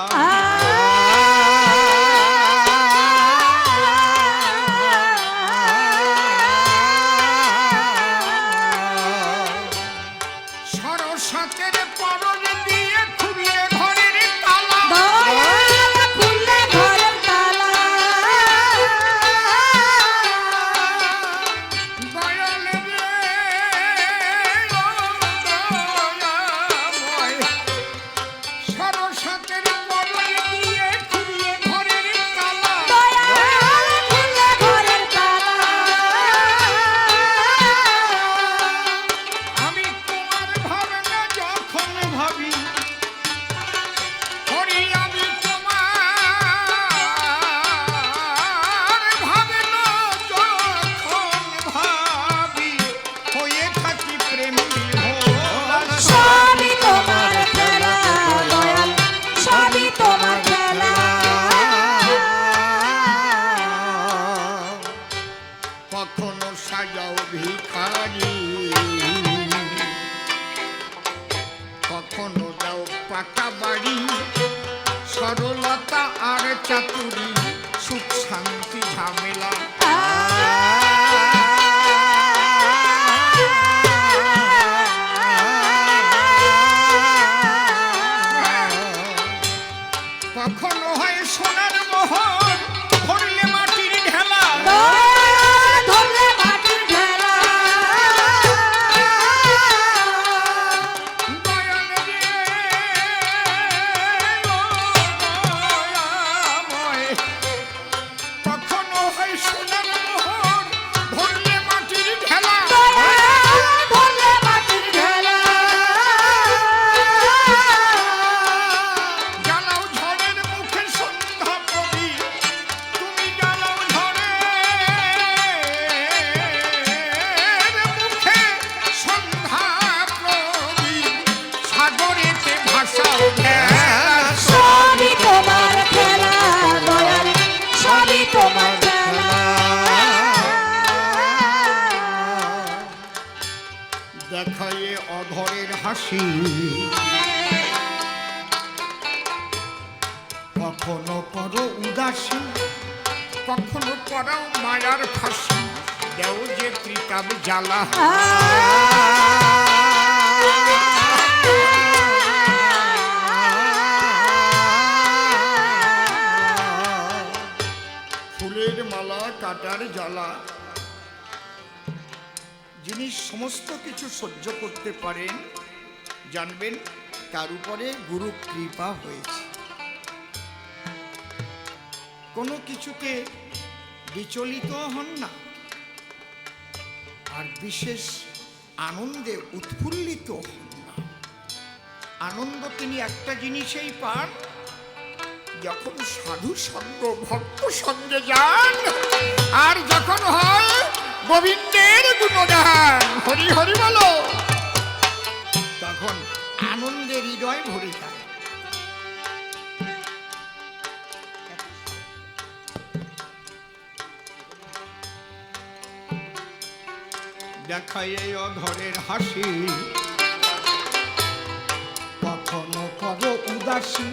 সরস্বতের পরনে দিয়ে খুলে ঘরের তালা, দয়াল খুলে ঘরের তালা। দয়াল রে ও দয়াময়, সরস্বতের পরনে দিয়ে খুলে ঘরের তালা। দয়াল খুলে ঘরের তালা। আমি তোমার ভাবনা যখন ভাবি, হরি আমি তোমার ভাবনা যখন ভাবি, হয়ে থাকি প্রেম বিভোর। সবই তোমার খেলা, দয়াল সবই তোমার খেলা। কখনো সাজাও ভিখারি, কখনো দাও পাকা বাড়ি, সরলতা আর চাতুরি, সুখ শান্তি ঝামেলা। কখনো হয় সোনার মোহর, ভরলে মাটির ঢেলা। দয়াল ধরলে মাটির ঢেলা। দয়াল রে ও দয়াময়, কখনো হয় সোনার মোহর, খেলা সবই তোমার খেলা দয়াল সবই তোমার খেলা দেখায়ে অধরের হাসি কখনো করো উদাসী কখনো করাও মায়ার ফাঁসি দেও যে ত্রিকাব জ্বালা ফুলের মালা কাটার জ্বালা যিনি সমস্ত কিছু সহ্য করতে পারেন জানবেন তার উপরে গুরু কৃপা হয়েছে কোনো কিছুতে বিচলিত হন না আর বিশেষ আনন্দে উৎফুল্লিত হন না আনন্দ তিনি একটা জিনিসেই পান যখন সাধু সঙ্গ ভক্ত সঙ্গে যান আর যখন হয় গোবিন্দের গুণগান হরি হরি বলো তখন আনন্দে হৃদয় ভরে যায় দেখায় এই অধরের হাসি কখনো করো উদাসী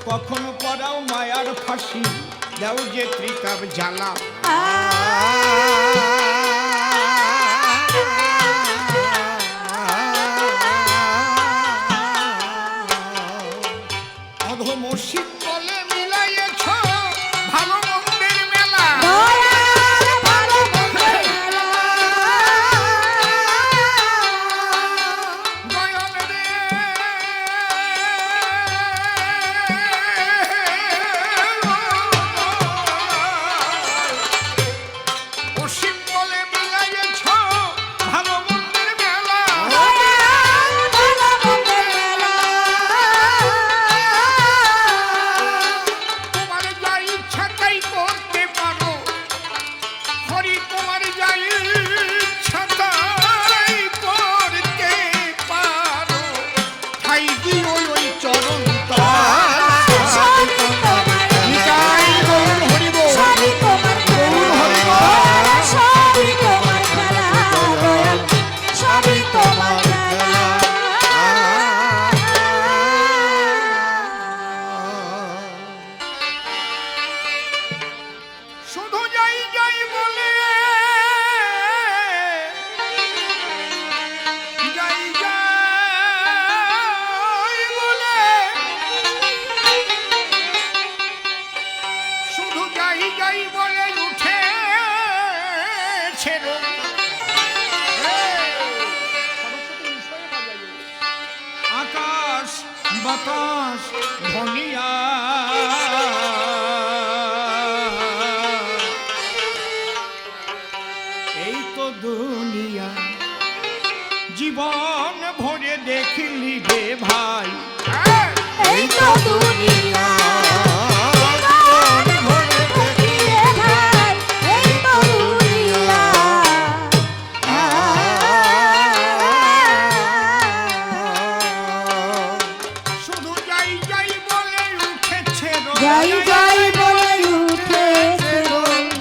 কখনো পড়াও মায়ার ফাঁসি দেও যে ত্রিকাব জ্বালা অধম শিব বলে মিলাইয়েছ ভালো মন্দের মেলা দয়াল ভালো মন্দের মেলা দয়াল রে ও শিব বলে মিলাইয়েছ ভালো মন্দের মেলা দয়াল ভালো মন্দের মেলা তোমার যা ইচ্ছা তাই করতে পারো হরি তোমার যা ইচ্ছা তাই করতে পারো ঠাই দিও ওই চরণ তার সবই তোমার নিতাই গৌর হরি বল সবই তোমার খেলা সবই তোমার খেলা দয়াল সবই তোমার খেলা শুধু যাই যাই বলে যাই যাই বলে শুধু যাই যাই বলে উঠে ছেড়ো আকাশ বাতাস ধনিয়া এই তো দুনিয়া জীবন ভরে দেখলি রে ভাই এই তো দুনিয়া জীবন ভরে দেখি রে ভাই এই তো দুনিয়া শুধু যাই যাই বলে উঠেছে যাই যাই বলে উঠেছে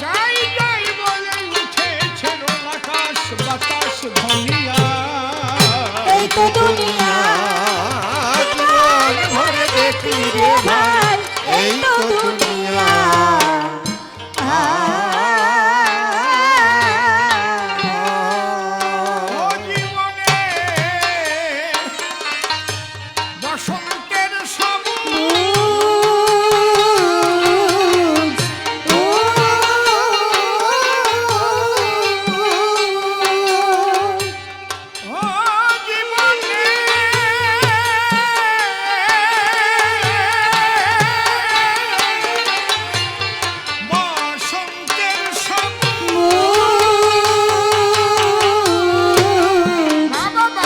যাই যাই বলে উঠেছে আকাশ বাতাস ধনিয়া এই তো দুনিয়া জীবন ভরে দেখি রে ভাই এই তো দুনিয়া ও জীবনে বসন্তের সব ও জীবনে বসন্তের সব বাবা বাবা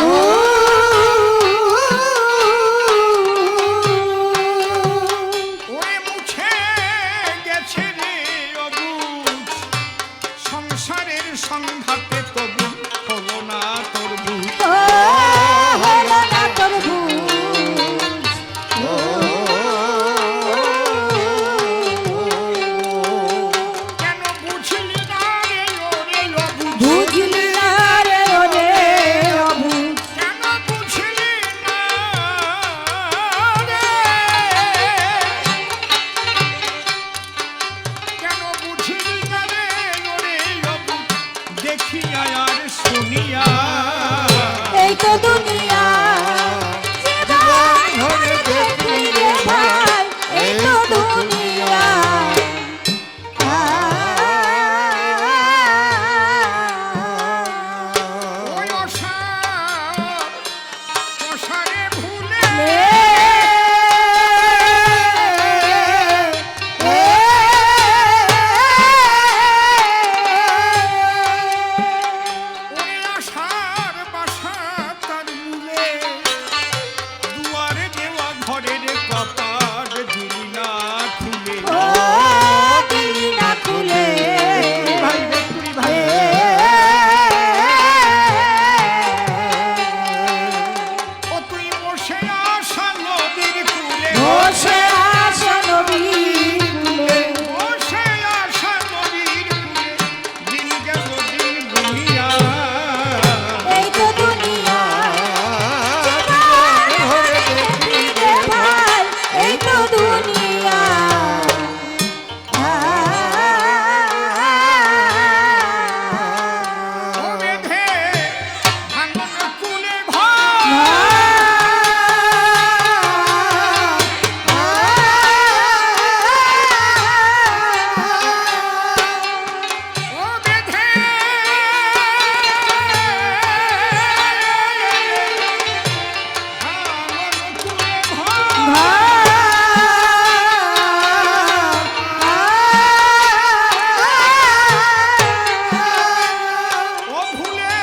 ও ভুলে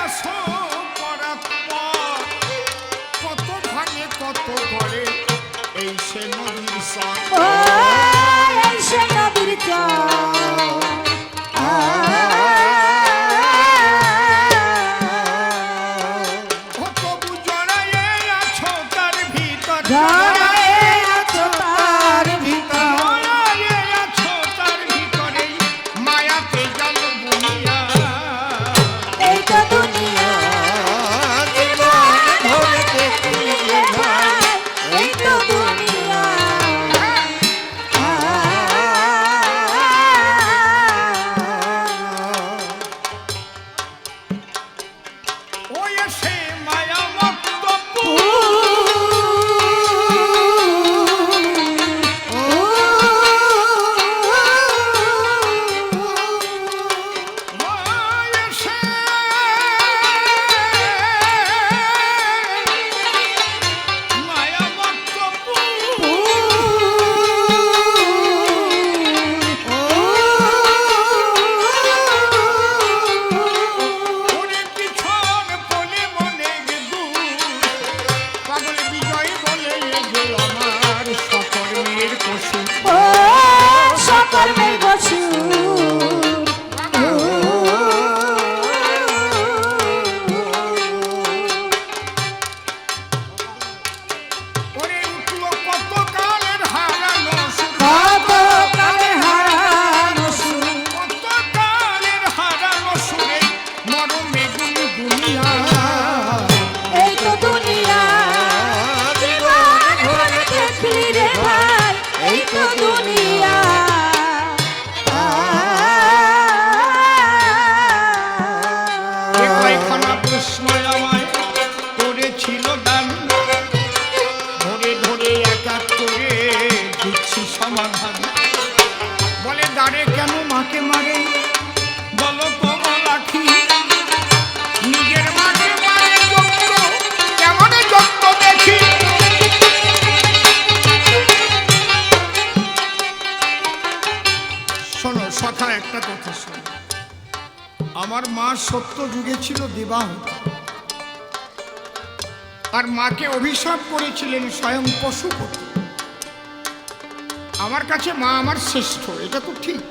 আসো পরাৎপর, কত ভাঙে কত করে এই সে নদীর সন। ও এই সে নদীর চর ও তবু জড়ায়ে আছো তার ভিতর, জড়ায়ে আছো তার ভিতর জড়ায়ে আছো তার ভিতরে, মায়াতে জল বুনিয়া। এই তো দুনিয়া জীবন ভরে দেখি রে ভাই এই তো দুনিয়া ও এসে মায়া মত্ত এসে মায়া মত্ত ওরে পিছন বলে মনে পাগল বিজয় বলে যে আমার সকর্মের পশু। ও সকর্মের বসু ওরে উঠলো কত কালের হারানো সুর, কত কালে হারানো সুর কত কালের হারানো সুরে মরমে গুনগুনিয়া। এই তো দুনিয়া জীবন ভরে দেখি রে ভাই এই তো দুনিয়া এ কয়খানা প্রশ্ন আমায় করেছিল দান, ধরে ধরে এক এক করে দিচ্ছি সমাধান। বলে দাঁড়ে কেন মাকে মারে বলো কমলাখি, নিজের মাকে মারে যত্ন কেমন যত্ন দেখি। শোনো সখা, একটা কথা শোনো। আমার মা সত্য যুগে ছিল দেবাহুতি, আর মাকে অভিশাপ করেছিলেন স্বয়ং পশুপতি। আমার কাছে মা আমার শ্রেষ্ঠ, এটা তো ঠিক,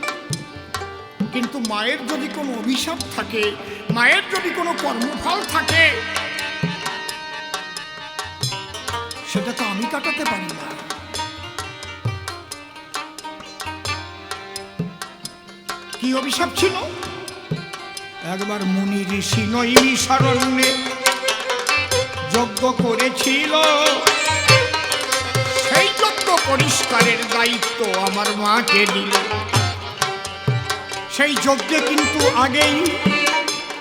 কিন্তু মায়ের যদি কোনো অভিশাপ থাকে, মায়ের যদি কোনো কর্মফল থাকে, সেটা তো আমি কাটাতে পারি না। কি অভিশাপ ছিল? একবার মুনি ঋষি নৈমিষারণ্যে যজ্ঞ করেছিল, সেই যজ্ঞ পরিষ্কারের দায়িত্ব আমার মাকে দিল। সেই যজ্ঞে কিন্তু আগেই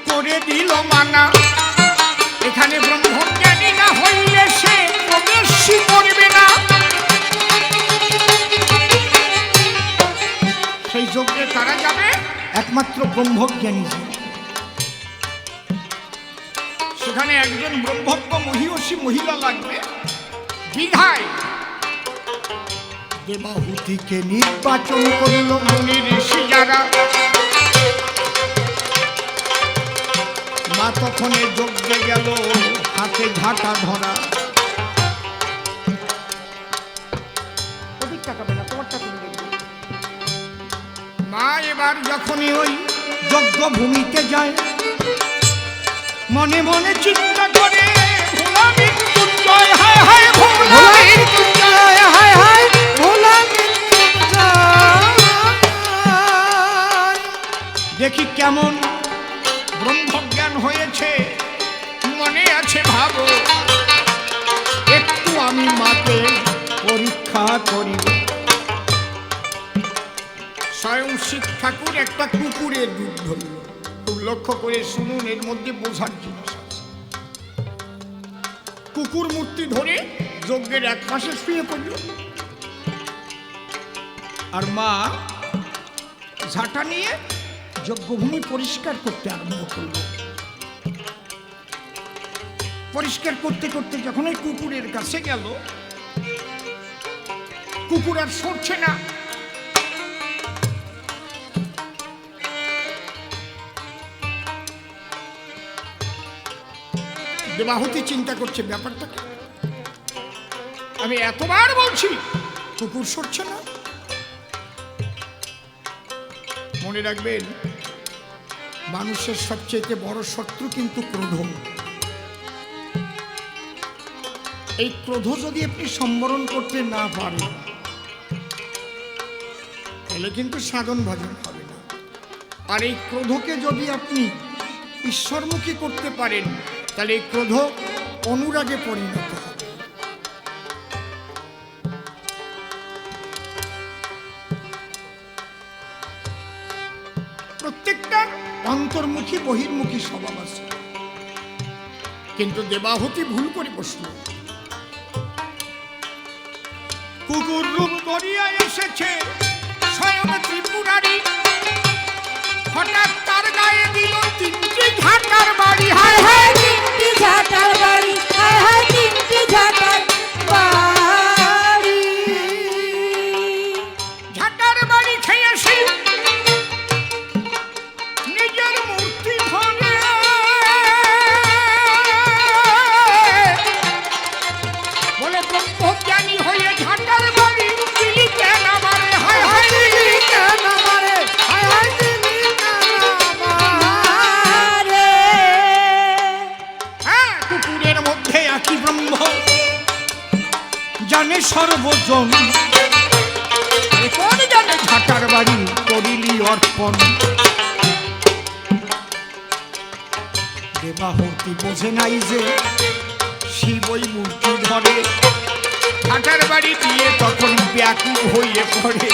করে দিল মানা, এখানে ব্রহ্মজ্ঞানী না হইলে সে প্রবেশই করবে না। সেই যজ্ঞে তারা যাবে একমাত্র ব্রহ্মজ্ঞানী যাবে। সেখানে একজন ব্রহ্মজ্ঞ মহিষী মহিলা লাগবে, বিধায় দেবাহুতিকে নির্বাচন করল মুনি ঋষি যারা। মা তখন যজ্ঞে গেল হাতে ঝাঁটা ধরা। ওদিক তাকাবে না, তোমারটা তুমি দেখবে। মা এবার যখনই ওই যজ্ঞ ভূমিতে যায়, মনে মনে চিন্তা করে ভোলা মৃত্যুঞ্জয়, হায় হায় ভোলা মৃত্যুঞ্জয়, হায় হায় ভোলা মৃত্যুঞ্জয়। দেখি কেমন ব্রহ্মজ্ঞান হয়েছে, মনে আছে ভাবো, একটু আমি মাকে পরীক্ষা করিব। স্বয়ং শিব ঠাকুর একটা কুকুরের দুধ ধরল। খুব লক্ষ্য করে শুনুন, এর মধ্যে বোঝার জিনিস আছে। কুকুর মূর্তি ধরে যজ্ঞের এক পাশে শুয়ে পড়ল, আর মা ঝাঁটা নিয়ে যজ্ঞভূমি পরিষ্কার করতে আরম্ভ করল। পরিষ্কার করতে করতে যখন ওই কুকুরের কাছে গেল, কুকুর আর সরছে না। দেবাহুতি চিন্তা করছে ব্যাপারটা কি? আমি এতবার বলছি কুকুর সরছে না। মনে রাখবেন, মানুষের সবচেয়ে বড় শত্রু কিন্তু ক্রোধ। এই ক্রোধ যদি আপনি সম্বরণ করতে না পারেন তাহলে কিন্তু সাধন ভজন হবে না। আর এই ক্রোধকে যদি আপনি ঈশ্বরমুখী করতে পারেন তাহলে এই ক্রোধ অনুরাগে পরিণত হবে। প্রত্যেকটা অন্তর্মুখী বহির্মুখী স্বভাব আছে, কিন্তু দেবাহুতি ভুল করে বসল। কুকুর রূপ করিয়া এসেছে স্বয়ং ত্রিপুরারি, হঠাৎ তার গায়ে দিল তিনটি ঝাঁটার বাড়ি। হায় হায় তিনটি ঝাঁটার বাড়ি, হায় হায় তিনটি ঝাঁটার বাড়ি। ঝাঁটার বাড়ি খেয়েছি নিজের মূর্তি ধরে, বলে ব্রহ্মজ্ঞানী হয়ে ঝাঁটার বাড়ি দিলি কেন আমারে? হায় হায় দিলি কেন আমারে? হায় হায় দিলি কেন আমারে? হ্যাঁ, কুকুরের মধ্যে একই ব্রহ্ম জানে সর্বজন, কোন জানে ঝাঁটার বাড়ি করিলি অর্পণ। দেবাহুতি বোঝে নাই যে শিবই মূর্তি ধরে, ঝাঁটার বাড়ি দিয়ে তখন ব্যাকুল হয়ে পড়ে।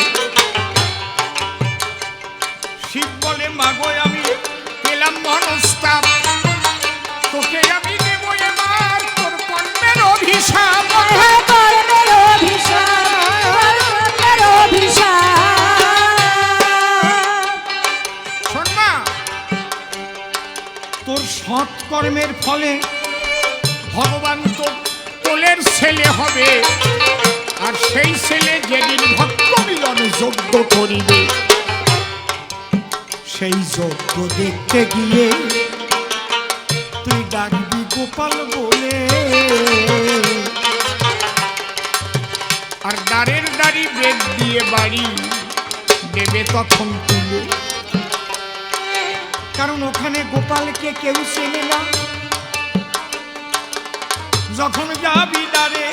শিব বলে, মাগো আমি পেলাম মনস্তাপ, তোকে আমি দেব এবার তোর কর্মের অভিশাপ। হ্যাঁ কর্মের অভিশাপ, কর্মের অভিশাপ। শোন না, তোর সৎ কর্মের ফলে ভগবান তোর কোলের ছেলে হবে, আর সেই ছেলে যেদিন ভক্ত মিলন যজ্ঞ করিবে, সেই যজ্ঞ দেখতে গিয়ে তুই ডাকবি গোপাল বলে, আর দ্বারের দাড়ি বেদ দিয়ে বাড়ি দেবে তখন তুলে। কারণ ওখানে গোপালকে কেউ চেনে না। যখন যাবি দ্বারে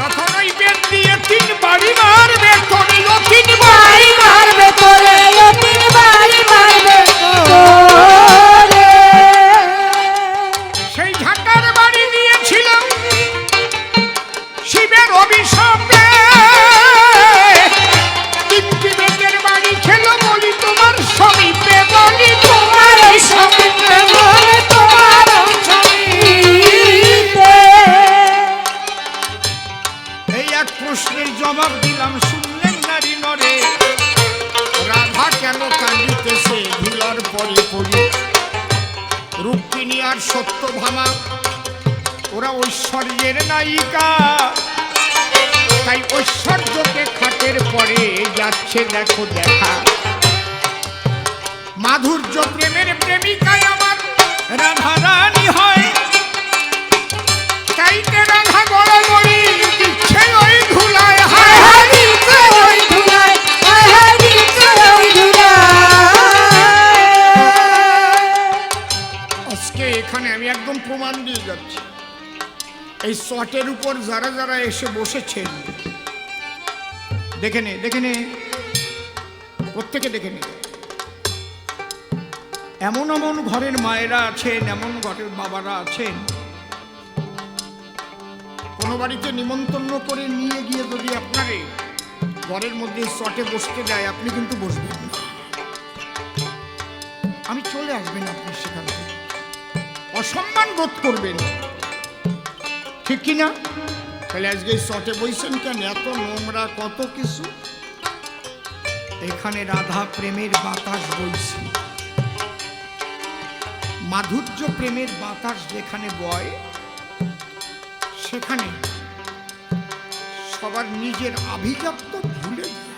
তখন ওই বেদ দিয়ে তিন বাড়ি মারবে, করিল তিন বাড়ি মারবে তোরে, ও তিন বাড়ি মারবে তোরে। সেই ঝাঁটার বাড়ি দিয়েছিল শিবের অভিশাপে, তিনটি বেদের বাড়ি ছিল বলি তোমার সমীপে, বলি তোমার সমীপে, বলি তোমার সমীপে। এই এক প্রশ্নের জবাব দিলাম, শুনলেন নারী নরে, রাধা কেন কাঁদিতেছে ধুলার পরে পড়ি। রুক্মিণী আর সত্যভামা ওরা ঐশ্বর্যের নায়িকা, তাই ঐশ্বর্যকে খাটের পরে যাচ্ছে দেখো দেখা। মাধুর্য প্রেমের প্রেমিকায় আমার রাধা রানী হয়, চাইতে রাধা গড়াগড়ি দিচ্ছে ওই ধুলায়। হায় হায় দিচ্ছে ওই ধুলায়, হায় হায় দিচ্ছে ওই ধুলায়। আজকে এখানে আমি একদম প্রমাণ দিয়ে যাচ্ছি। এই শটের উপর যারা যারা এসে বসেছেন দেখে নে, দেখে নে, প্রত্যেকে দেখে নে। এমন এমন ঘরের মায়েরা আছেন, এমন ঘরের বাবারা আছেন, কোনো বাড়িতে নিমন্ত্রণ করে নিয়ে গিয়ে যদি আপনারে ঘরের মধ্যে শটে বসতে দেয়, আপনি কিন্তু বসবেন না। আমি চলে আসবেন, আপনি সেখান থেকে অসম্মান বোধ করবেন, ঠিক কিনা? তাহলে আজকে শটে বইছেন কেন? এত নোংরা কত কিছু। এখানে রাধা প্রেমের বাতাস বইছে, মাধুর্য প্রেমের বাতাস যেখানে বয়, সেখানে সবার নিজের আভিজাত্য ভুলে যায়।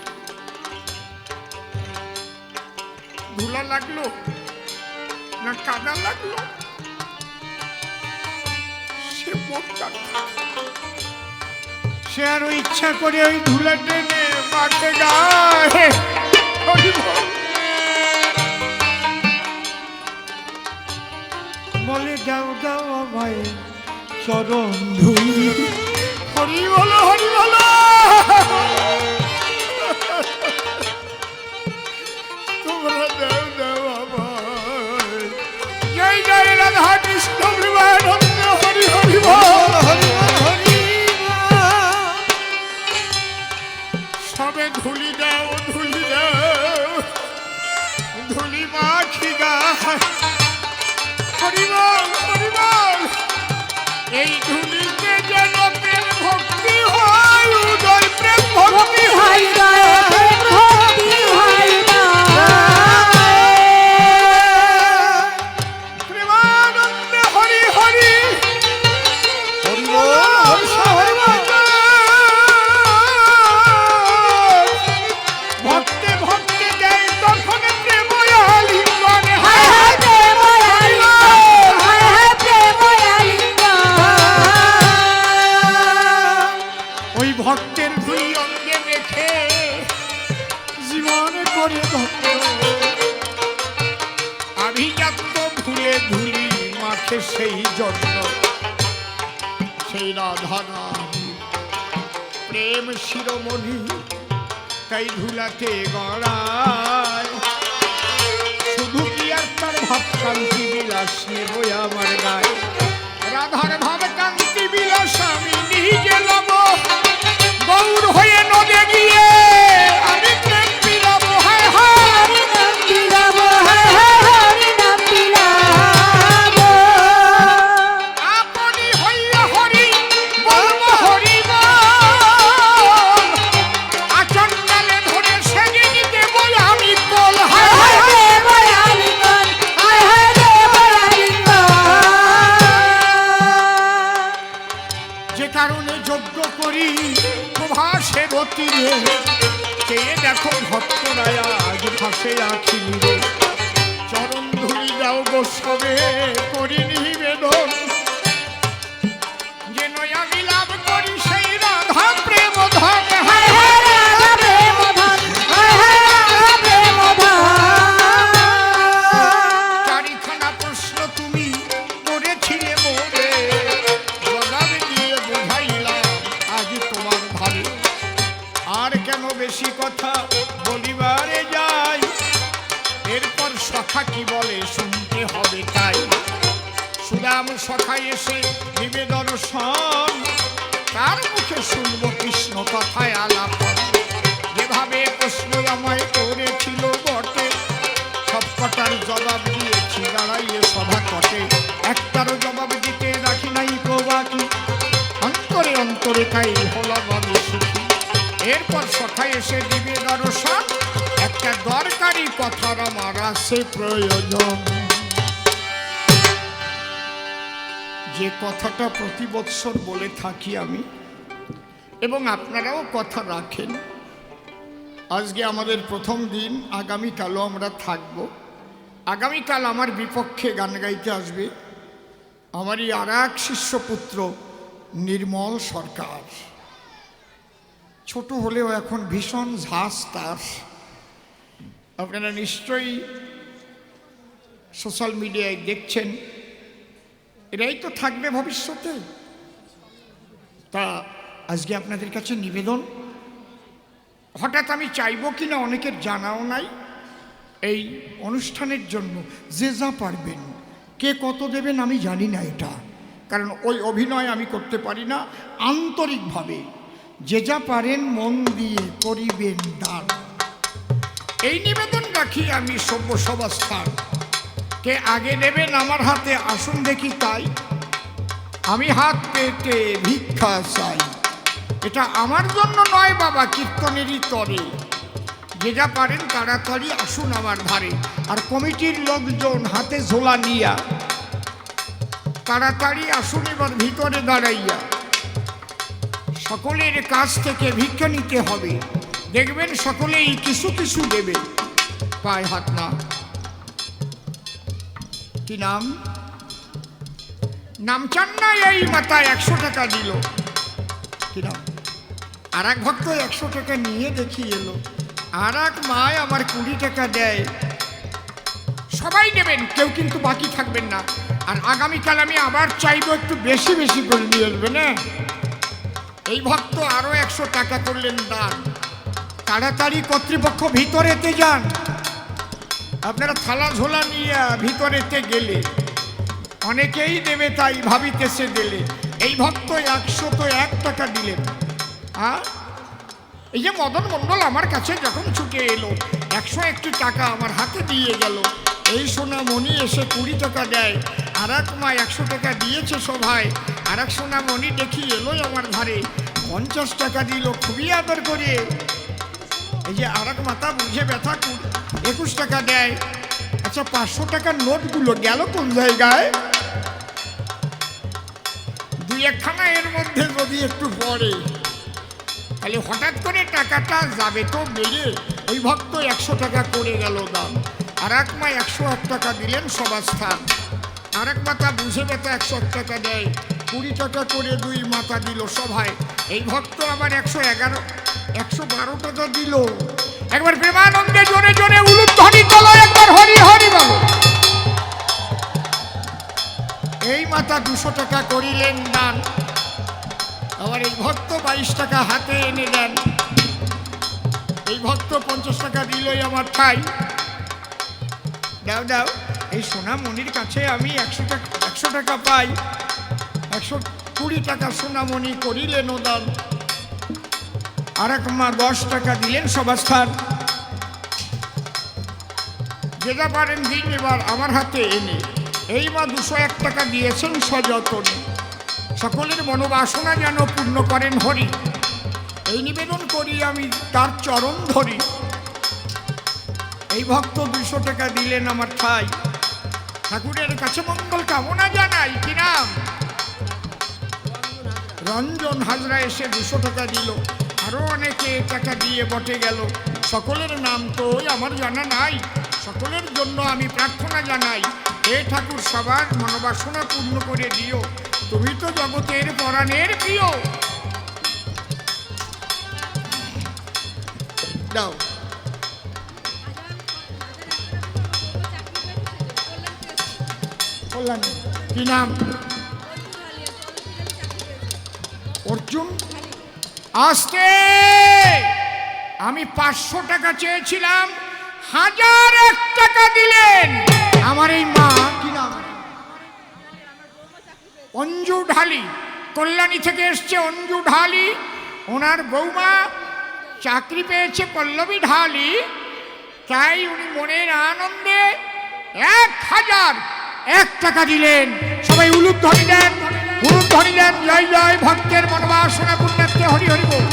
ধুলা লাগলো না কাদা লাগলো, সে মনটা সে আরো ইচ্ছা করে ওই ধুলা টেনে মাঠে গায়ে হরি বল। বলে দাও দাও আমায় চরণ ধুলি, হরি বলো হরি বলো। তোমরা দাও দাও আমায়, জয় জয় রাধা কৃষ্ণ প্রেমানন্দ হরি হরি বল হরি বল হরি বল। সবে ধুলি দাও ধুলি দাও, ধুলি মাখি গায় হরি বল হরি বল। এই ধুলিতে যেন প্রেম ভক্তি হয় উদয়, প্রেম ভক্তি হয় ভক্তি হয় না। প্রেমানন্দে হরি হরি হরি বল হরি বল। ভক্তে ভক্তে দেয় তখন প্রেম আলিঙ্গন। হায় হায় প্রেম আলিঙ্গন, হায় হায় প্রেম আলিঙ্গন। ওই ভক্তের দুই অঙ্গে মেখে জীবন করে ভক্ত আভিজাত্য ভুলে ধুলি মাখে সেই জন্য। সেই রাধা নাম প্রেম শিরোমণি, তাই ধুলাতে গড়ায়। শুধু কি আর তার ভাব কান্তি বিলাস নেবই আমার গায়ে। রাধার ভাব কান্তি বিলাস আমি নিজে লব, গৌর হয়ে নদে গিয়ে আমি প্রেম বিলাব। হায় হায় হরি নাম বিলাব, হায় হায় হরি নাম বিলাব। আপনি হইয়া হরি বলব হরি বল। আচন্ডালে ধরে সেদিন দেব আমি বল। হায় হায় হায় হায় প্রেম আলিঙ্গন, হায় হায় প্রেম আলিঙ্গন। যে কারণে যজ্ঞ করি প্রভাসের তীরে, চেয়ে দেখো ভক্তরায় আজ ভাসে আখি নিরে। চরণ ধুলি দাও গোস্ববে করি নিবেদন, যেন আমি লাভ করি সেই রাধা প্রেম ধন। হায় হায় রাধা প্রেম ধন, হায় হায় রাধা প্রেম ধন। চারিখানা প্রশ্ন তুমি করেছিলে মোরে, জবাব দিয়ে বুঝাইলাম আজ তোমার ভারে। আর কেন বেশি কথা বলিবারে যাই, এরপর সখা কি বলে শুনতে হবে তাই। সুদাম সখা এসে দিবে দর্শন, তার মুখে শুনবো কৃষ্ণ কথায় আলাপন। যেভাবে প্রশ্ন আমায় করেছিল বটে, সব কটার জবাব দিয়েছি দাঁড়াইয়ে সভা কটে। একটারও জবাব দিতে রাখি নাই প্রবাকি, অন্তরে অন্তরে তাই হলাম আমি সুখী। এরপর সখা এসে দিবে দর্শন, একটা দরকারি কথার আমার আছে প্রয়োজন। যে কথাটা প্রতি বৎসর বলে থাকি আমি, এবং আপনারাও কথা রাখেন। আজকে আমাদের প্রথম দিন, আগামীকালও আমরা থাকব। আগামীকাল আমার বিপক্ষে গান গাইতে আসবে আমারই আর এক শিষ্যপুত্র নির্মল সরকার। ছোট হলেও এখন ভীষণ ঝাঁস তার। আপনারা নিশ্চয়ই সোশ্যাল মিডিয়ায় দেখছেন, এরাই তো থাকবে ভবিষ্যতে। তা আজকে আপনাদের কাছে নিবেদন, হঠাৎ আমি চাইবো কিনা অনেকের জানাও নাই। এই অনুষ্ঠানের জন্য যে যা পারবেন, কে কত দেবেন আমি জানি না এটা, কারণ ওই অভিনয় আমি করতে পারি না। আন্তরিকভাবে যে যা পারেন মন দিয়ে করিবেন দান, এই নিবেদন রাখি আমি সভ্য সভাস্থান। কে আগে দেবেন আমার হাতে আসুন দেখি তাই, আমি হাত পেতে ভিক্ষা চাই। এটা আমার জন্য নয় বাবা, কীর্তনেরই তরে। যে যা পারেন তাড়াতাড়ি আসুন আমার ধারে। আর কমিটির লোকজন হাতে ঝোলা নিয়া তাড়াতাড়ি আসুন এবার ভিতরে দাঁড়াইয়া। সকলের কাছ থেকে ভিক্ষা নিতে হবে, দেখবেন সকলেই কিছু কিছু দেবে। পায়ে হাত না। কি নাম? নাম চান না? এই মাথা 100 টাকা দিল। কি নাম? আর এক ভক্ত 100 টাকা নিয়ে দেখি এলো। আর এক মায় আমার 20 টাকা দেয়। সবাই দেবেন, কেউ কিন্তু বাকি থাকবেন না। আর আগামীকাল আমি আবার চাইবো একটু বেশি বেশি করে নিয়ে আসবেন। হ্যাঁ, এই ভক্ত আরো 100 টাকা করলেন দান। তাড়াতাড়ি কর্তৃপক্ষ ভিতরেতে যান। আপনারা থালা ঝোলা নিয়ে ভিতরেতে গেলে অনেকেই দেবে, তাই ভাবিতেছে দিলে। এই ভক্ত 101 টাকা দিলেন। এই যে মদন মণ্ডল আমার কাছে যখন ছুটে এলো, 101 টাকা আমার হাতে দিয়ে গেল। এই সোনামণি এসে 20 টাকা দেয়। আর এক মা 100 টাকা দিয়েছে সভায়। আর এক সোনামণি দেখি এলোই আমার ধারে, 50 টাকা দিল খুবই আদর করে। এই যে আর এক মাতা বুঝে ব্যথা 21 টাকা দেয়। আচ্ছা, 500 টাকার নোটগুলো গেল কোন জায়গায়? 2-1খানা এর মধ্যে যদি একটু পড়ে, তাহলে হঠাৎ করে টাকাটা যাবে তো বেড়ে। ওই ভক্ত 100 টাকা করে গেল দাম। আর এক মা 101 টাকা দিলেন সভাস্থান। আর এক মাতা বুঝে ব্যথা 101 টাকা দেয়, 20 টাকা করে 2 মাতা দিল সভায়। এই ভক্ত আবার 112 টাকা দিল। একবার প্রেমানন্দে জোরে জোরে উলুধ্বনি তোলো, একবার হরি হরি বলো। এই মাতা 200 টাকা করিলেন দান। আবার এই ভক্ত 22 টাকা হাতে এনে দেন। এই ভক্ত 50 টাকা দিলই আমার ঠাই। দাও দাও, এই সোনামণির কাছে আমি 100 টাকা পাই। 120 টাকা সোনামণি করিলেন দান। আর এক মা 10 টাকা দিলেন সভাস্থান। যেটা পারেন দিন এবার আমার হাতে এনে। এই মা 201 টাকা দিয়েছেন সযত্নে। সকলের মনোবাসনা যেন পূর্ণ করেন হরি, এই নিবেদন করি আমি তার চরণ ধরি। এই ভক্ত 200 টাকা দিলেন আমার ঠাই। ঠাকুরের কাছে মঙ্গল কামনা জানাই। কি নাম? রঞ্জন হাজরা এসে 200 টাকা দিল। আরো অনেকে টাকা দিয়ে বটে গেল। সকলের নাম তো আমার জানা নাই। সকলের জন্য আমি প্রার্থনা জানাই, হে ঠাকুর সবার মনোবাসনা পূর্ণ করে দিও। তুমি তো জগতের পরাণের প্রিয়। দাও। কল্যাণী। কি নাম? অর্জুন। আসতে আমি 500 টাকা চেয়েছিলাম, 1001 টাকা দিলেন আমার এই মা। কি নাম? অঞ্জু ঢালি। কল্যাণী থেকে এসছে অঞ্জু ঢালি। ওনার বৌমা চাকরি পেয়েছে পল্লবী ঢালি, তাই উনি মনের আনন্দে 1001 টাকা দিলেন। সবাই উলুধ্বনি দেন, উলুধ্বনি দেন। জয় জয় ভক্তের মনোবাসনা পূর্ণার্থে হরি হরি বল।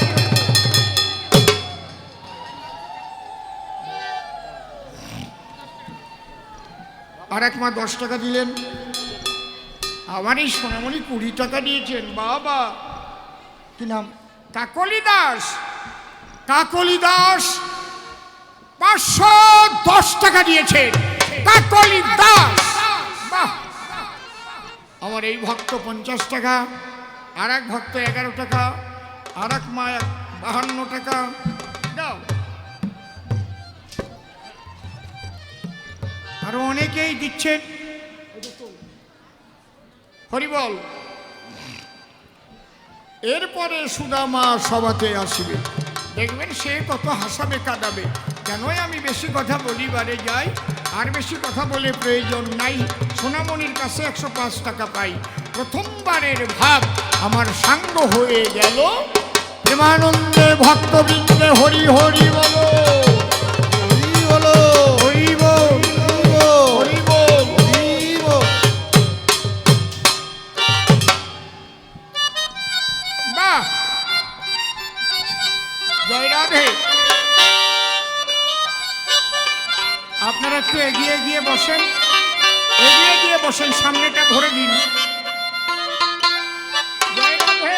আর এক মা 10 টাকা দিলেন। আমার এই সোনামণি 20 টাকা দিয়েছেন। বাবা, কি নাম? কাকলি দাস। কাকলি দাস 510 টাকা দিয়েছেন। কাকলি দাস। বাহ। আমার এই ভক্ত 50 টাকা। আর এক ভক্ত 11 টাকা। আর এক মা 52 টাকা। দাও। আরো অনেকেই দিচ্ছেন। হরিবল। এরপরে সুদামা সভাতে আসিবে, দেখবেন সে কত হাসাবে কাঁদাবে। কেনই আমি বেশি কথা বলিবারে যাই, আর বেশি কথা বলে প্রয়োজন নাই। সোনামণির কাছে 105 টাকা পাই। প্রথমবারের ভাব আমার সাঙ্গ হয়ে গেল। প্রেমানন্দে ভক্তবৃন্দে হরি হরি বলো, হরি বলো, হরি বল, হরি বল, হরি বল। বাহ। জয় রাধে। আপনারা একটু এগিয়ে গিয়ে বসেন, এগিয়ে গিয়ে বসেন, সামনেটা ধরে দিন। জয় রাধে।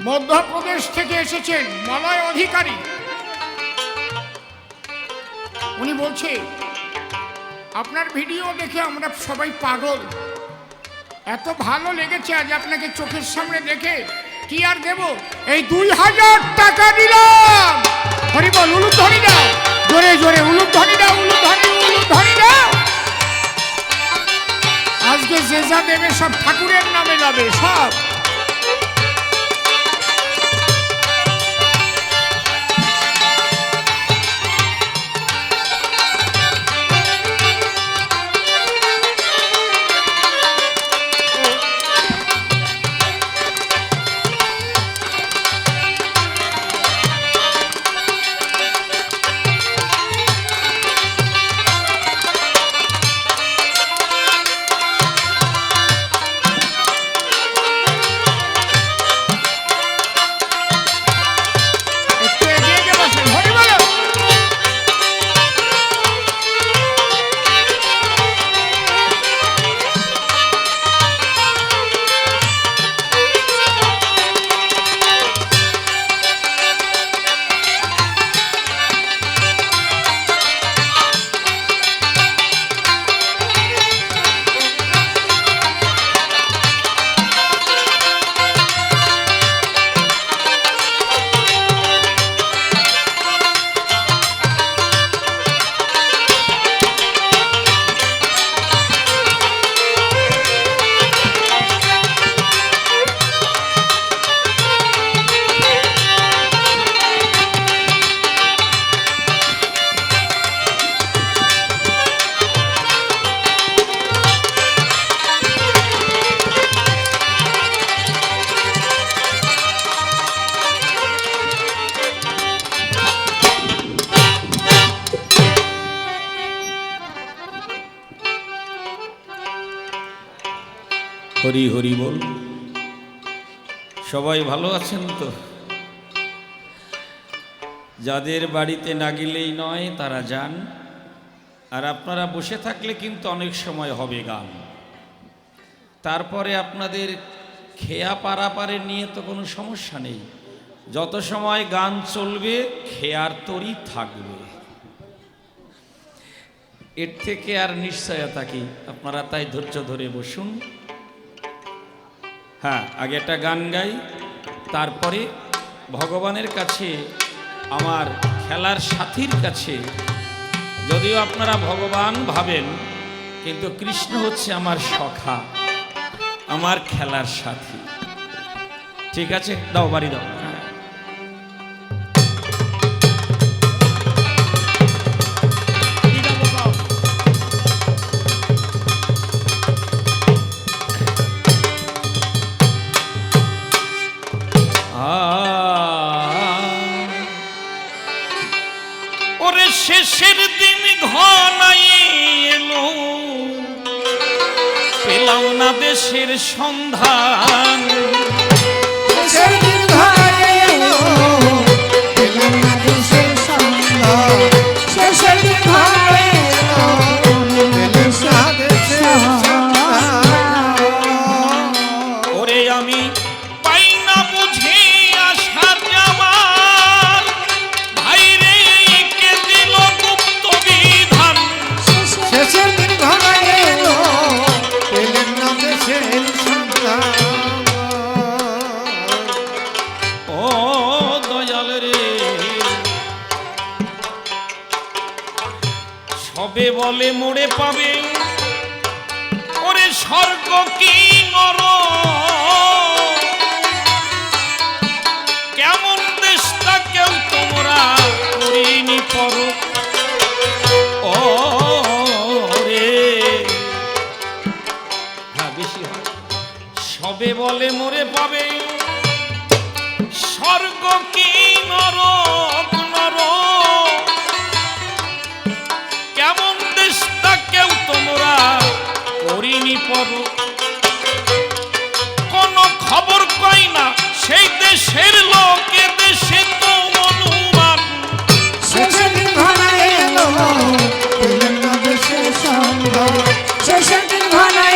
মধ্যপ্রদেশ থেকে এসেছেন মলয় অধিকারী। উনি বলছে আপনার ভিডিও দেখে আমরা সবাই পাগল, এত ভালো লেগেছে আজ আপনাকে চোখের সামনে দেখে কি আর দেব, এই 2000 টাকা দিলাম। হরি বল, উলুধ্বনি দাও, জোরে জোরে উলুধ্বনি দাও, উলুধ্বনি দাও। আজকে যে যা দেবে সব ঠাকুরের নামে যাবে সব। হরি হরি বল। সবাই ভালো আছেন তো? যাদের বাড়িতে না গেলেই নয় তারা যান, আর আপনারা বসে থাকলে কিন্তু অনেক সময় হবে গান। তারপরে আপনাদের খেয়া পারাপারে নিয়ে তো কোনো সমস্যা নেই, যত সময় গান চলবে খেয়ার তরি থাকবে, এর থেকে আর নিশ্চয়তা কি? আপনারা তাই ধৈর্য ধরে বসুন। হ্যাঁ, আগে একটা গান গাই, তারপরে ভগবানের কাছে, আমার খেলার সাথীর কাছে, যদিও আপনারা ভগবান ভাবেন কিন্তু কৃষ্ণ হচ্ছে আমার সখা, আমার খেলার সাথী। ঠিক আছে, দাও বাড়ি দাও। ওরে শেষের দিন ঘনাই এলো, পেলাম না দেশের সন্ধান। শেষের দিন ঘনাই এলো, পেলাম না দেশের সন্ধান। শেষের দিন ঘনাই এলো, পেলাম না দেশের সন্ধান। ওরে আমি পাই না বুঝে আসা যাওয়ার, ভাইরে কে দিল গুপ্ত বিধান। শেষের দিন ঘনাই এলো, পেলাম না দেশের সন্ধান। ও দয়াল রে, সবে বলে মোড়ে পাবে, ওরে স্বর্গ কি নর, কেমন দেশটা কেউ তোমরা করিনি পর। ও রে, হ্যাঁ বেশি হয়। সবে বলে মোরে পাবে, স্বর্গ কি নরক নর, কেমন দেশটা কেউ তোমরা করিনি পর। কোন খবর কই না সেই দেশের লোকে, দেশে তো অনুমান। শেষের দিন ঘনাই এলো, পেলাম না দেশের সন্ধান। শেষের দিন ঘনাই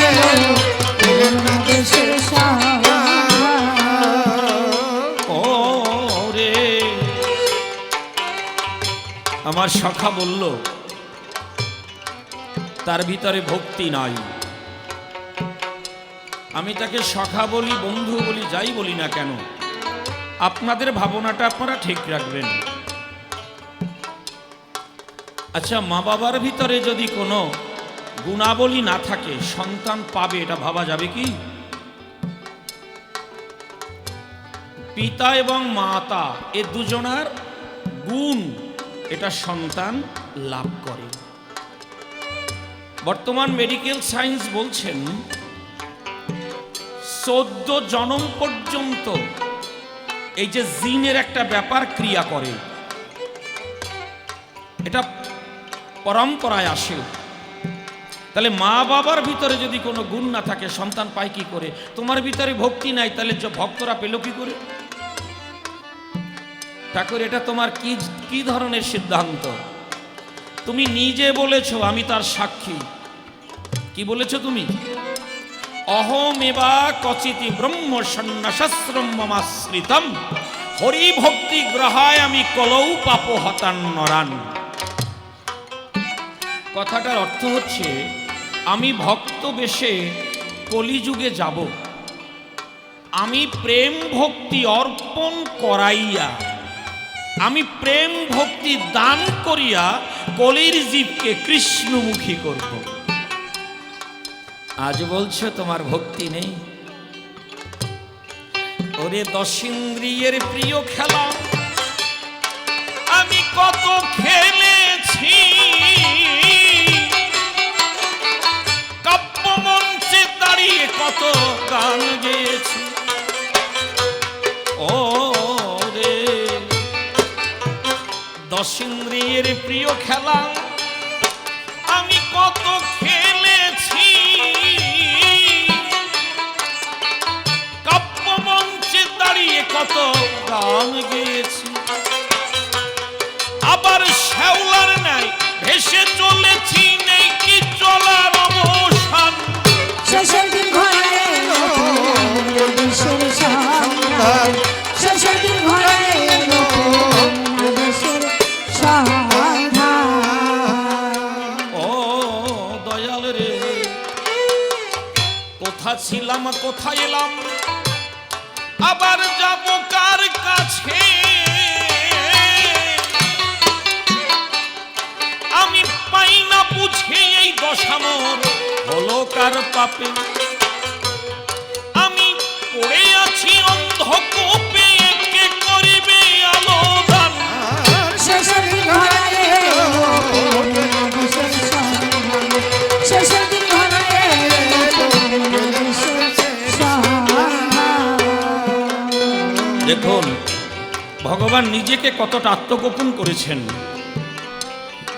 এলো, পেলাম না দেশের সন্ধান। আমার সখা বলল তার ভিতরে ভক্তি নাই। আমি তাকে সখা বলি, বন্ধু বলি, যাই বলি না কেন, আপনাদের ভাবনাটা আপনারা ঠিক রাখবেন। আচ্ছা, মা বাবার ভিতরে যদি কোনো গুণাবলী না থাকে সন্তান পাবে এটা ভাবা যাবে কি? পিতা এবং মাতা এ দুজনার গুণ এটা সন্তান লাভ করে। বর্তমান মেডিকেল সায়েন্স বলছেন 14 জন্ম পর্যন্ত এই যে জিনের একটা ব্যাপার ক্রিয়া করে, এটা পরম্পরায় আসে। তাহলে মা বাবার ভিতরে যদি কোনো গুণ না থাকে সন্তান পায় কি করে? তোমার ভিতরে ভক্তি নাই, তাহলে ভক্তরা পেল কি করে? ঠাকুর, এটা তোমার কি ধরনের সিদ্ধান্ত? তুমি নিজে বলেছো, আমি তার সাক্ষী। কি বলেছো তুমি? অহমেবা কচিতি ব্রহ্ম সন্ন্যাসস্রম মমাশ্রিতম হরি ভক্তি গ্রহায় আমি কলৌ পাপ হতান্নরান। কথাটার অর্থ হচ্ছে আমি ভক্ত বেশে কলিযুগে যাব, আমি প্রেম ভক্তি অর্পণ করাইয়া, আমি প্রেম ভক্তি দান করিয়া কলির জীবকে কৃষ্ণমুখী করব। আজ বলছো তোমার ভক্তি নেই? ওরে দশিন্দ্রিয়ের প্রিয় খেলা আমি কত খেলেছি, কাব্য মঞ্চে দাঁড়িয়ে কত গান গেয়েছি। ও রে দশিন্দ্রিয়ের প্রিয় খেলা আমি কত খেলেছি, কাব্য মঞ্চে দাঁড়িয়ে কত গান গেয়েছি। আবার শ্যাওলার নাই ভেসে চলেছি, নেই কি চলার অবসান। শেষের দিন ঘনায় এলো দেশের সন্ধান, শেষের দিন ঘনায় এলো দেশের সন্ধান। ও দয়াল রে, কোথা ছিলাম কোথায় এলাম, আবার যাব কার কাছে? আমি পাই না বুঝে এই দশামর হলো কার পাপে। আমি পড়ে আছি অন্ধকূপে, কে করিবে আলো দান। শেষের দিন ঘনায় এলো দেশের সন্ধান, শেষের দিন ঘনায় এলো দেশের সন্ধান। দেখুন ভগবান নিজেকে কতটা আত্মগোপন করেছেন।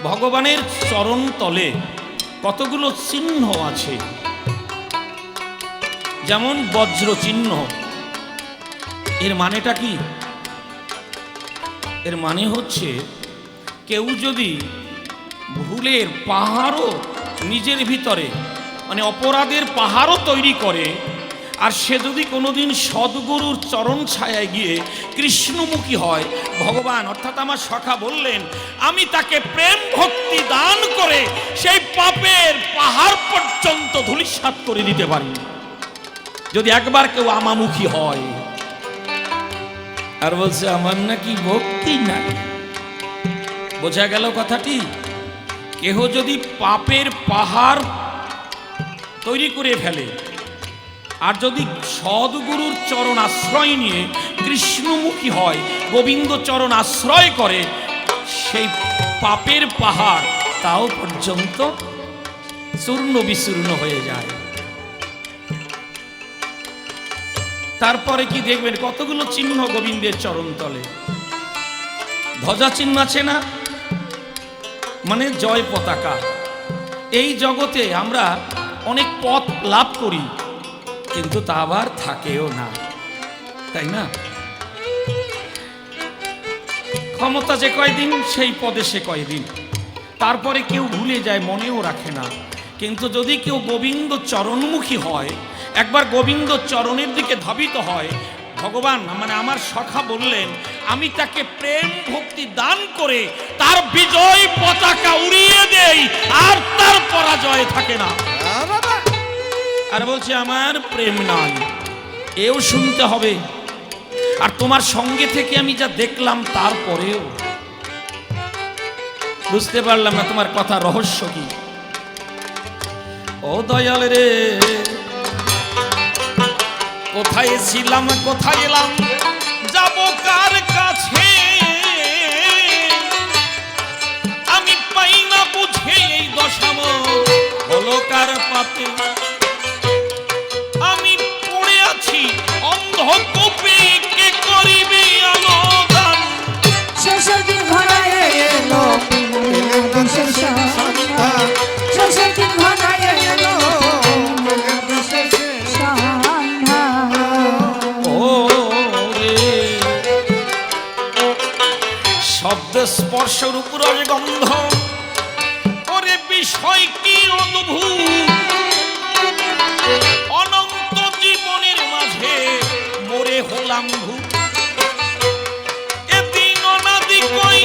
ভগবানের চরণ তলে কতগুলো চিহ্ন আছে, যেমন বজ্র চিহ্ন। এর মানেটা কি? এর মানে হচ্ছে কেউ যদি ভুলের পাহাড়ও নিজের ভিতরে, মানে অপরাধের পাহাড়ও তৈরি করে, আর সে যদি কোনোদিন সদ্গুরুর চরণ ছায়ায় গিয়ে কৃষ্ণমুখী হয়, ভগবান অর্থাৎ আমার সখা বললেন আমি তাকে প্রেম ভক্তি দান করে সেই পাপের পাহাড় পর্যন্ত ধূলিসাৎ করে দিতে পারি, যদি একবার কেউ আমামুখী হয়। আর বলছে আমার নাকি ভক্তি নাই। বোঝা গেল কথাটি? কেহ যদি পাপের পাহাড় তৈরি করে ফেলে আর যদি সদ্গুরুর চরণ আশ্রয় নিয়ে কৃষ্ণমুখী হয়, গোবিন্দ চরণ আশ্রয় করে, সেই পাপের পাহাড় তাও পর্যন্ত চূর্ণ বিচূর্ণ হয়ে যায়। তারপরে কি দেখবেন কতগুলো চিহ্ন গোবিন্দের চরণ তলে। ধ্বজা চিহ্ন আছে না, মানে জয় পতাকা। এই জগতে আমরা অনেক পথ লাভ করি, কিন্তু তা আবার থাকেও না, তাই না? ক্ষমতা যে কয়দিন, সেই পদে সে কয়দিন, তারপরে কেউ ভুলে যায়, মনেও রাখে না। কিন্তু যদি কেউ গোবিন্দ চরণমুখী হয়, একবার গোবিন্দ চরণের দিকে ধাবিত হয়, ভগবান মানে আমার সখা বললেন আমি তাকে প্রেম ভক্তি দান করে তার বিজয় পতাকা উড়িয়ে দেই, আর তার পরাজয় থাকে না। বাবা আর বলছে আমার প্রেম নাই, এও শুনতে হবে। আর তোমার সঙ্গে থেকে আমি যা দেখলাম তারপরেও বুঝতে পারলাম না তোমার কথা রহস্য কি। ও দয়াল রে, কোথায় ছিলাম কোথায় এলাম, যাব কার কাছে, আমি পাই না বুঝে এই দশাম হলো কার পাতে। আমি পড়ে আছি অন্ধকূপে, কে করিবে আলোদান। শেষের দিন ঘনায় এলো পেলাম না দেশের সন্ধান, শেষের দিন ঘনায় এলো পেলাম না দেশের সন্ধান। ও রে, শব্দ স্পর্শ রূপ রস গন্ধ, ওরে বিষয় কি অদ্ভুত, অনন্ত জীবনের মাঝে মোরে হলাম ভূত। এদিন অনাদি কই